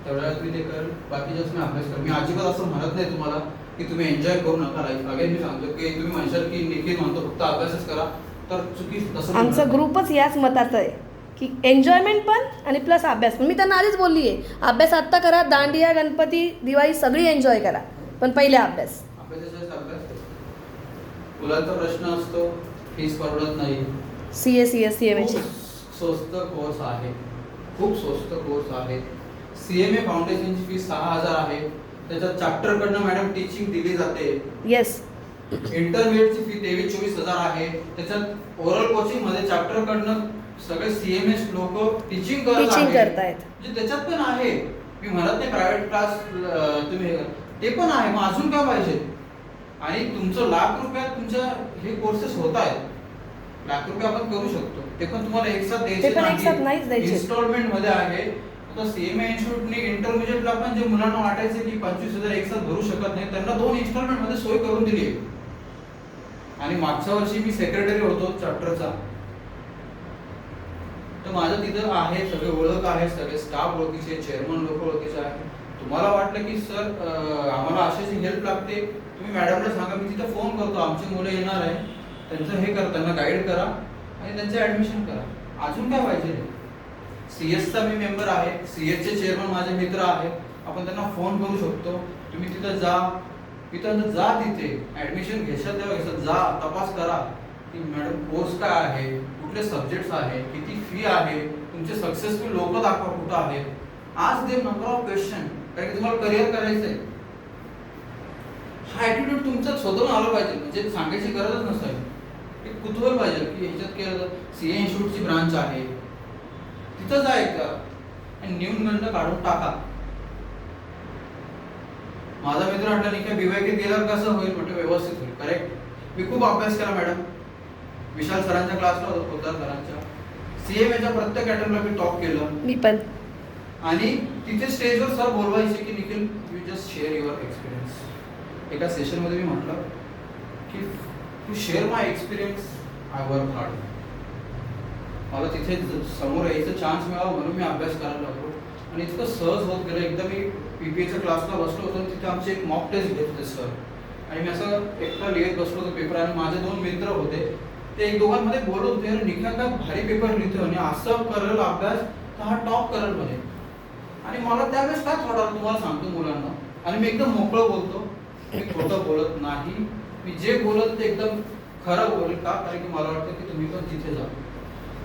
तेवढ्या वेळात मी ते कर. बाकी जास्त मी अभ्यास कर. मी अजिबात असं म्हणत नाही तुम्हाला की तुम्ही एन्जॉय करू नका लाईफ. अगेन मी सांगतो की तुम्ही म्हणशाल की निखिल म्हणतो फक्त अभ्यासच करा तर चुकी तसं. आमचा ग्रुपच याच मताचा आहे की एन्जॉयमेंट पण आणि प्लस अभ्यास पण. मी त्यांना आधीच बोलली आहे अभ्यास आत्ता करा. दांडिया गणपती दिवाळी सगळी एन्जॉय करा पण पहिले अभ्यास. अभ्यासाचा अभ्यास. मुलांचा प्रश्न असतो फीस परवडत नाही. CS CMA ची स्वस्त कोर्स आहे. खूप स्वस्त कोर्स आहे. CMA फाउंडेशनची फी 6000 आहे. त्याच्यात चॅप्टर कडनं मॅडम टीचिंग दिली जाते. येस. इंटरमिडिएटची फी 23-24,000 आहे. त्याच्यात ओरल कोचिंग मध्ये चॅप्टर कडनं सगळे CMA लोक टीचिंग करतायत. म्हणजे त्याच्यात पण आहे. मी म्हणत नाही प्रायव्हेट क्लास तुम्ही ते पण आहे. मग अजून काय पाहिजे. आणि तुमचं लाख रुपयात तुमच्या हे कोर्सेस होत आहेत. लाख रुपये आपण करू शकतो. ते पण तुम्हाला एक साथ द्यायचे. इन्स्टॉलमेंट मध्ये आहे. आता CMA इन्स्टिट्यूटने इंटरमिजिएटला पण जे मुलांना वाटायचे की 25,000 एक साथ भरू शकत नाही त्यांना 2 इन्स्टॉलमेंट मध्ये सोय करून दिली आहे. आणि मागच्या वर्षी मी सेक्रेटरी होतो चॅप्टरचा. तर माझं तिथं आहे सगळे ओळख आहे. सगळे स्टाफ ओळखीचे चेअरमन लोक ओळखीचे आहे. तुम्हाला वाटलं की सर आम्हाला अशाची हेल्प लागते तुम्ही मॅडमला सांगा मी तिथे फोन करतो. आमची मुलं येणार आहे त्यांचं हे करा त्यांना गाईड करा आणि त्यांचं ऍडमिशन करा. अजून काय पाहिजे. CS चा मी मेंबर आहे. CS चे चेअरमन माझे मित्र आहेत. आपण त्यांना फोन करू शकतो. तुम्ही तिथं जा तिथे ऍडमिशन घेशाल तेव्हा घेशाल जा तपास करा की मॅडम कोर्स काय आहे कुठले सब्जेक्ट्स आहे किती फी आहे तुमचे सक्सेसफुल लोक दाखवा कुठं आहेत. आज दे नंबर ऑफ क्वेश्चन कारण की तुम्हाला करिअर करायचंय. हा ॲटिट्यूड तुमचा स्वतःहून आला पाहिजे. म्हणजे सांगायची गरजच नसावी. एक कुतूहल पाहिजे की ह्याच्यात केलं CA इन्स्टिट्यूटची ब्रांच आहे तिथं जा एकदा आणि न्यूनगंड काढून टाका. माझा मित्र म्हटला नाही का BYK गेल्यावर कसं होईल म्हटलं व्यवस्थित होईल. करेक्ट. मी खूप अभ्यास केला मॅडम. विशाल सरांच्या क्लासला होतो पोद्दार सरांच्या. CMAच्या प्रत्येक अटेम्प्टला मी टॉप केलं. मी पण. आणि तिथे स्टेजवर सर बोलवायचे की Nikhil you just share your experience. एका सेशनमध्ये मी म्हटलं की to share my experience I work hard. मला तिथे समोर यायचं चान्स मिळावा म्हणून मी अभ्यास करायला लागलो आणि इतकं सहज होत गेलं. एकदा मी PPAच्या क्लासला बसलो होतो तिथे आमचे एक मॉक टेस्ट घेत होते सर आणि मी असं एकटा लिहित बसलो होतो पेपर आणि माझे 2 मित्र होते ते एक दोघांमध्ये बोलत होते अरे निखिल काय भारी पेपर लिहितो आणि असं करेल अभ्यास तर हा टॉप करेल म्हणे. आणि मला त्यावेळेस काय थोडा तुम्हाला सांगतो मुलांना आणि मी एकदम मोकळं बोलतो. मी खोटं बोलत नाही. मी जे बोलत ते एकदम खरं बोलेल का कारण की मला वाटतं की तुम्ही पण तिथे जा.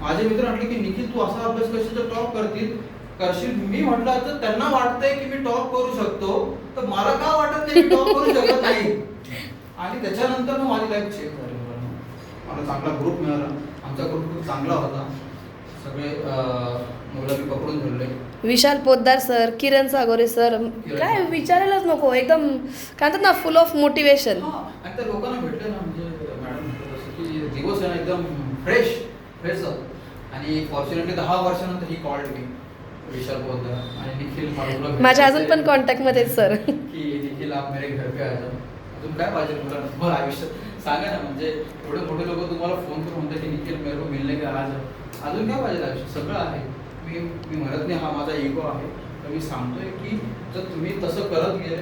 माझे मित्र म्हटले की निखिल तू असा अभ्यास कशाचा टॉप करतील करशील. मी म्हटलं तर त्यांना वाटतंय की मी टॉप करू शकतो, तर मला का वाटत नाही मी टॉप करू शकत नाही. आणि त्याच्यानंतर मग माझी लाईफ चेंज झाली. मला चांगला ग्रुप मिळाला. आमचा ग्रुप खूप चांगला होता. सगळे मुलं मी पकडून धरले. विशाल पोद्दार सर, किरण सागोरे सर, काय विचारायलाच नको, एकदम काय म्हणतात ना, फुल ऑफ मोटिवेशन. आणि त्या लोकांना भेटले ना, म्हणजे मॅडम म्हटलं तसं की दिवस आहे ना एकदम फ्रेश आणि फॉर्च्युनेटली 10 वर्षानंतर ही कॉल्ड मी विशाल पोद्दार आणि निखिल मालुला माझ्या अजून पण कॉन्टॅक्टमध्ये आहेत सर. की निखिल आप मेरे घर पे आ जाओ. अजून काय पाहिजे मुलांना तुम्हाला आयुष्यात सांगा ना. म्हणजे एवढे मोठे लोक तुम्हाला फोन करून म्हणतात की निखिल मेरे को मिलने का आ जाओ. अजून काय पाहिजे आयुष्यात? सगळं आहे. मी म्हणत नाही हा माझा इगो आहे, तर मी सांगतोय की जर तुम्ही तसं करत गेले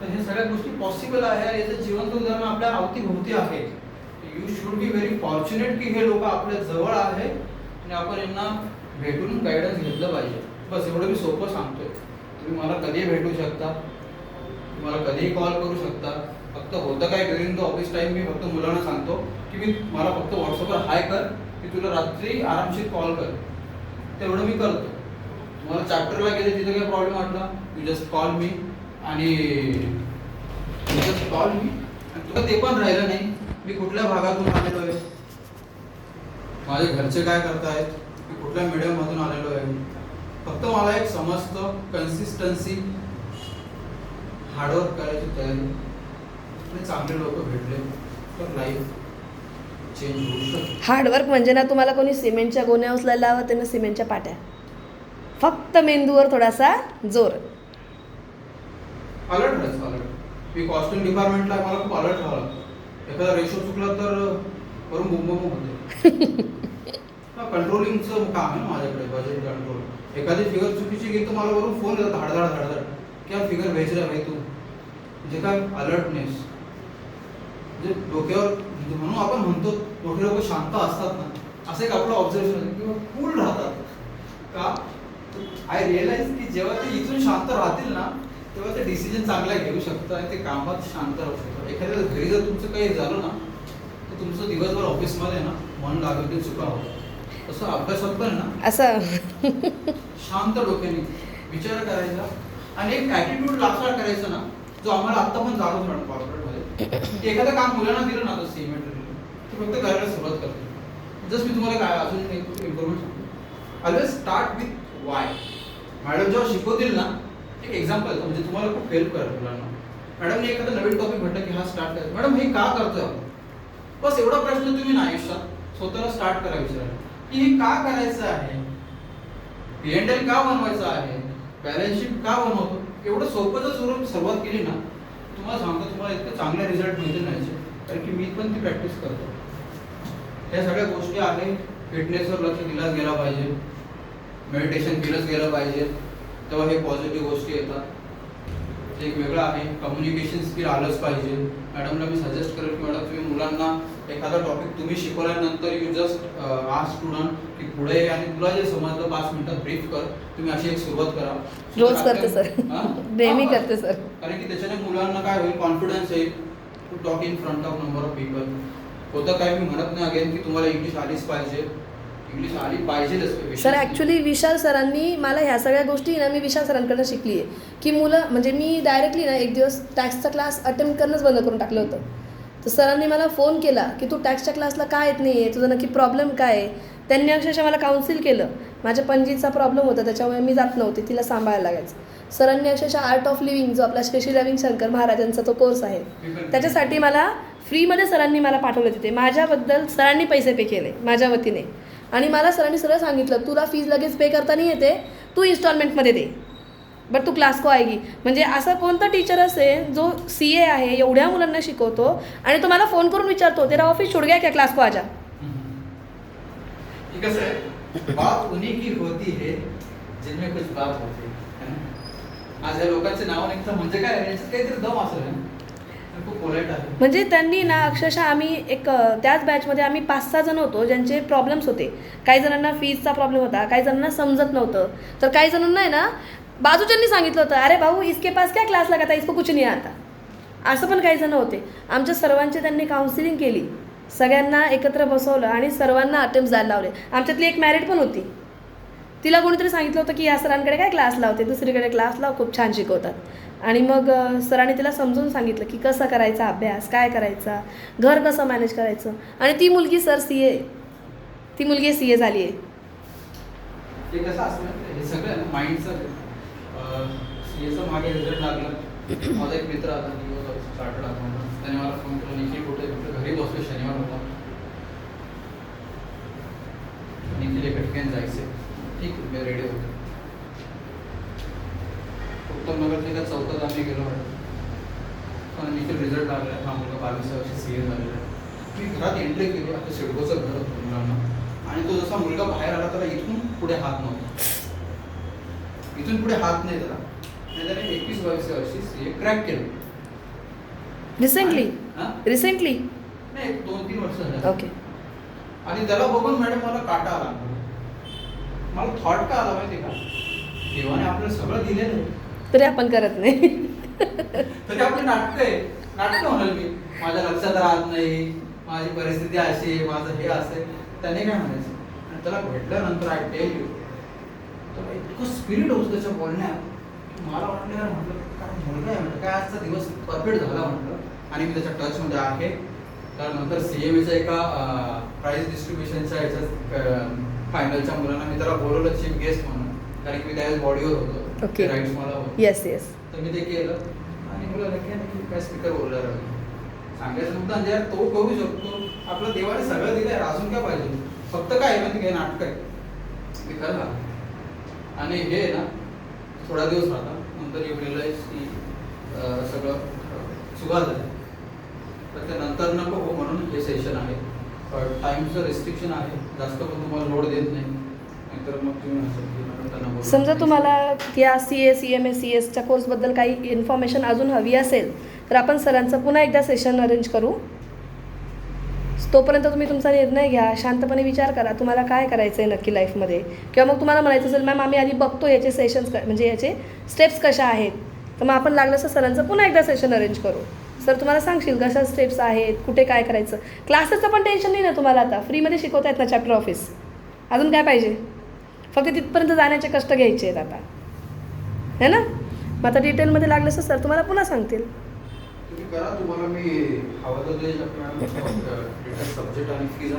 तर हे सगळ्या गोष्टी पॉसिबल आहे. आणि याचं जिवंत उदाहरण आपल्या अवतीभोवती आहे. You should be very fortunate की हे लोक आपल्या जवळ आहे आणि आपण यांना भेटून गायडन्स घेतलं पाहिजे. बस एवढं मी सोपं सांगतोय. तुम्ही मला कधीही भेटू शकता, तुम्हाला कधीही कॉल करू शकता. फक्त होतं काय, ड्युरिंग द ऑफिस टाईम मी फक्त मुलांना सांगतो की मला फक्त व्हॉट्सअपवर हाय कर, की तुला रात्री आरामशीर कॉल कर. तेवढं मी करतो. तुम्हाला चॅप्टरला गेले तिथे काही प्रॉब्लेम वाटला, यू जस्ट कॉल मी आणि तुला ते पण राहिलं नाही मी कुठल्या भागातून आलेलो आहे, माझे घरचे काय करतायत, मी कुठल्या मीडियममधून आलेलो आहे. फक्त मला एक समजतं, कन्सिस्टन्सी, हार्डवर्क करायची तयारी आणि चांगले लोक भेटले तर लाईफ चेंज होऊ शकते. हार्डवर्क म्हणजे ना, तुम्हाला कोणी सिमेंटच्या गोण्या उचलायला लावत ना, सिमेंटच्या पाट्या. फक्त मेंदूवर थोडासा जोर. अलर्ट राहायचं. अलर्ट. मी कॉस्ट्युम डिपार्टमेंटला मला खूप अलर्ट राहावं लागतं. एखादा रेशो चुकला तर वरून बुंबम होते. कंट्रोलिंगचं काम आहे ना माझ्याकडे, बजेट कंट्रोल. एखादी फिगर चुकीची गेली तर मला वरून फोन येतात धाडधाड क्या फिगर भेज रहा भाई तू. म्हणजे काय अलर्टनेस, म्हणजे डोक्यावर. म्हणून आपण म्हणतो मोठे लोक शांत असतात ना, असं एक आपलं ऑब्झर्वेशन किंवा कूल राहतात. का आय रिअलाइज की जेव्हा ते इथून शांत राहतील ना, तेव्हा ते डिसिजन चांगला घेऊ शकतात आणि ते कामात शांत राहू शकतात. एखाद्या घरी जर तुमचं काही झालं ना, तर तुमचं दिवसभर ऑफिसमध्ये ना मन लागेल की चुका होतं. तसं अभ्यासात पण ना असं शांत डोक्याने विचार करायचा आणि एक ॲटिट्यूड लाखा करायचा ना, जो आम्हाला आत्ता पण जाणवतो मॅडम कॉर्पोरेटमध्ये, की एखादं काम मुलांना दिलं ना, तर सिमेंट ते फक्त करायला सुरुवात करते. जस्ट मी तुम्हाला काय अजून एक इम्प्रुव्हमेंट सांगतो. Always start with Y. Madam जेव्हा शिकवतील ना, एक एक्झाम्पल म्हणजे तुम्हाला खूप हेल्प करेल मुलांना. मॅडमने एखादा नवीन टॉपिक म्हटलं की हा स्टार्ट करायचं, मॅडम हे का करतोय आपण. बस एवढा प्रश्न तुम्ही ना आयुष्यात स्वतःला स्टार्ट करा विचारायला की हे का करायचं आहे, P&L का बनवायचं आहे, बॅलन्स शीट का बनवतो. एवढं सोपं जर सुरुवात केली ना, तुम्हाला सांगतो तुम्हाला इतकं चांगले रिझल्ट मिळतील नाही. कारण की मी पण ती प्रॅक्टिस करतो. ह्या सगळ्या गोष्टी आहे. फिटनेसवर लक्ष दिलाच गेला पाहिजे, मेडिटेशन केलंच गेलं पाहिजे, तेव्हा हे पॉझिटिव्ह गोष्टी येतात. ते एक वेगळं आहे. कम्युनिकेशन स्किल आलंच पाहिजे. मॅडमला मी सजेस्ट करेल की मॅडम तुम्ही मुलांना एखादा टॉपिक तुम्ही शिकवल्यानंतर यू जस्ट आज स्टुडंट की पुढे आणि तुला जे समजलं 5 मिनिटात ब्रीफ कर. तुम्ही अशी एक सुरुवात करा. रोज करते सर, नेहमी करते सर. कारण की त्याच्याने मुलांना काय होईल, कॉन्फिडन्स येईल to talk in front of number of people. होतं काय, मी म्हणत नाही अगेन की तुम्हाला इंग्लिश आलीच पाहिजे, इंग्लिश आली पाहिजेच. सर ॲक्च्युली विशाल सरांनी मला ह्या सगळ्या गोष्टी ना, मी विशाल सरांकडनं शिकली आहे की मुलं म्हणजे मी डायरेक्टली ना एक दिवस टॅक्सचा क्लास अटेम्प्ट करणंच बंद करून टाकलं होतं. तर सरांनी मला फोन केला की तू टॅक्सच्या क्लासला का येत नाही आहे, तुझा नक्की प्रॉब्लेम काय आहे. त्यांनी अक्षरशः मला काउन्सिल केलं. माझ्या पणजीचा प्रॉब्लेम होता, त्याच्यामुळे मी जात नव्हते, तिला सांभाळायला लागायचं. सरांनी अक्षरशः आर्ट ऑफ लिव्हिंग जो आपला श्री रविशंकर महाराजांचा तो कोर्स आहे, त्याच्यासाठी मला फ्रीमध्ये सरांनी मला पाठवलं तिथे. माझ्याबद्दल सरांनी पैसे पे केले माझ्या वतीने. आणि मला सरांनी सरळ सांगितलं तुला फीज लगेच पे करता नाही येते, तू इन्स्टॉलमेंटमध्ये दे, बट तू क्लास को आएगी. म्हणजे असं कोणता टीचर असेल जो CA आहे, एवढ्या मुलांना शिकवतो आणि तो मला फोन करून विचारतो तेरा ऑफिस छूट गया क्या, क्लास को आजा. कसं आहे, बात उन्हीं की होती है जिनमें कुछ बात होती है. आज या लोकांचे नाव निघतं म्हणजे काय, याच्यात काहीतरी दम असेल. खूप पोलाइट आहे. म्हणजे त्यांनी ना अक्षरशः आम्ही एक त्याच बॅचमध्ये आम्ही 5-6 जण होतो ज्यांचे प्रॉब्लेम्स होते. काही जणांना फीजचा प्रॉब्लेम होता, काही जणांना समजत नव्हतं, तर काही जणांना आहे ना बाजूच्यांनी सांगितलं होतं अरे भाऊ इसके पास क्या क्लास लगा था, इसको कुछ नहीं आता. असं पण काही जण होते. आमच्या सर्वांची त्यांनी काउन्सिलिंग केली, सगळ्यांना एकत्र बसवलं आणि सर्वांना अटेम्प्ट द्यायला लावले. आमच्यातली एक मॅरिड पण होती. तिला कोणीतरी सांगितलं होतं की या सरांकडे काय क्लास लावते, दुसरीकडे क्लास लाव, खूप छान शिकवतात. आणि मग सरांनी तिला समजून सांगितलं की कसं करायचा अभ्यास, काय करायचा, घर कसं मॅनेज करायचं. आणि ती मुलगी सर CA, ती मुलगी CA झाली आहे. ते कसं असतं माहिती हे सगळं ना माइंडचं CAचा मागे रिझल्ट लागला. माझा एक मित्र आता चार्टर्ड अकाउंटंट, त्याने मला फोन केला, निखिल कुठे कुठे घरी बसलो, शनिवार होता, निखिल एका ठिकाणी जायचे. ठीक मी रेडी होतो. उत्तमनगरच्या एका चौकात आम्ही गेलो पण निखिल रिझल्ट लागला. हा मुलगा 22 वर्षी CA झालेला आहे. मी घरात एंट्री केली. आता सिडकोचं घर होतं मुलांना, आणि तो जसा मुलगा बाहेर आला त्याला इथून पुढे हात नव्हता, इथून पुढे हात नाही त्याला. आणि त्याने 21-22 वर्षी CA क्रॅक केलं. रिसेंटली नाही 2-3 वर्ष झाले. ओके. आणि त्याला बघून मॅडम मला काटा आला. मला थॉट का आला माहिती का, देवाने आपल्याला सगळं दिलेलं आहे तरी आपण करत नाही. तरी आपली नाटकं म्हणाल मी, माझ्या लक्षात राहत नाही, माझी परिस्थिती अशी आहे, माझं हे असेल. त्याने काय म्हणायचं, आणि त्याला भेटल्यानंतर आय टेल यू त्याला इतकं स्पिरिट होतं त्याच्या बोलण्यात. मला वाटलं यार, म्हटलं काय मुलगा आहे, म्हटलं काय आजचा दिवस परफेक्ट झाला म्हटलं. आणि मी त्याच्या टचमध्ये आहे. त्यानंतर CMAच्या एका प्राईज डिस्ट्रीब्युशनच्या ह्याच्यात फायनलच्या मुलांना मी त्याला बोलवलं चीफ गेस्ट म्हणून, कारण की मी त्यावेळेस बॉडीवर होतो. ओके. राईट्स मला होते. येस. तर मी ते केलं आणि मुलं नक्की काय स्पीकर बोलला राहिलं. सांगायचं मुद्दा म्हणजे यार तो करू शकतो, आपलं देवाने सगळं दिलं आहे, अजून काय पाहिजे. फक्त काय माहिती काय नाटक आहे मी करला. आणि हे ना थोडा दिवस राहता, नंतर यू रिअलाइज की सगळं सुगार झालं. तर त्यानंतर नको हो म्हणून हे सेशन आहे. टाईमचं रिस्ट्रिक्शन आहे, जास्त पण तुम्हाला लोड देत नाही. नाहीतर मग तुम्ही त्यांना बोलू. समजा तुम्हाला या CA, CMA, CS च्या कोर्सबद्दल काही इन्फॉर्मेशन अजून हवी असेल तर आपण सरांचं पुन्हा एकदा सेशन अरेंज करू. तोपर्यंत तुम्ही तुमचा निर्णय घ्या, शांतपणे विचार करा तुम्हाला काय करायचं आहे नक्की लाईफमध्ये. किंवा मग तुम्हाला म्हणायचं असेल मॅम आम्ही आधी बघतो याचे सेशन्स म्हणजे याचे स्टेप्स कशा आहेत, तर मग आपण लागलं असं सरांचं पुन्हा एकदा सेशन अरेंज करू. सर तुम्हाला सांगशील कशा स्टेप्स आहेत, कुठे काय करायचं. क्लासेसचं पण टेन्शन नाही ना तुम्हाला, आता फ्रीमध्ये शिकवत आहेत ना चॅप्टर ऑफिस. अजून काय पाहिजे, फक्त तिथपर्यंत जाण्याचे कष्ट घ्यायचे आहेत आता, है ना. मग आता डिटेलमध्ये लागलं असं सर तुम्हाला पुन्हा सांगतील. तुम्ही करा, तुम्हाला मी हवं तर ते सब्जेक्ट आणि फीज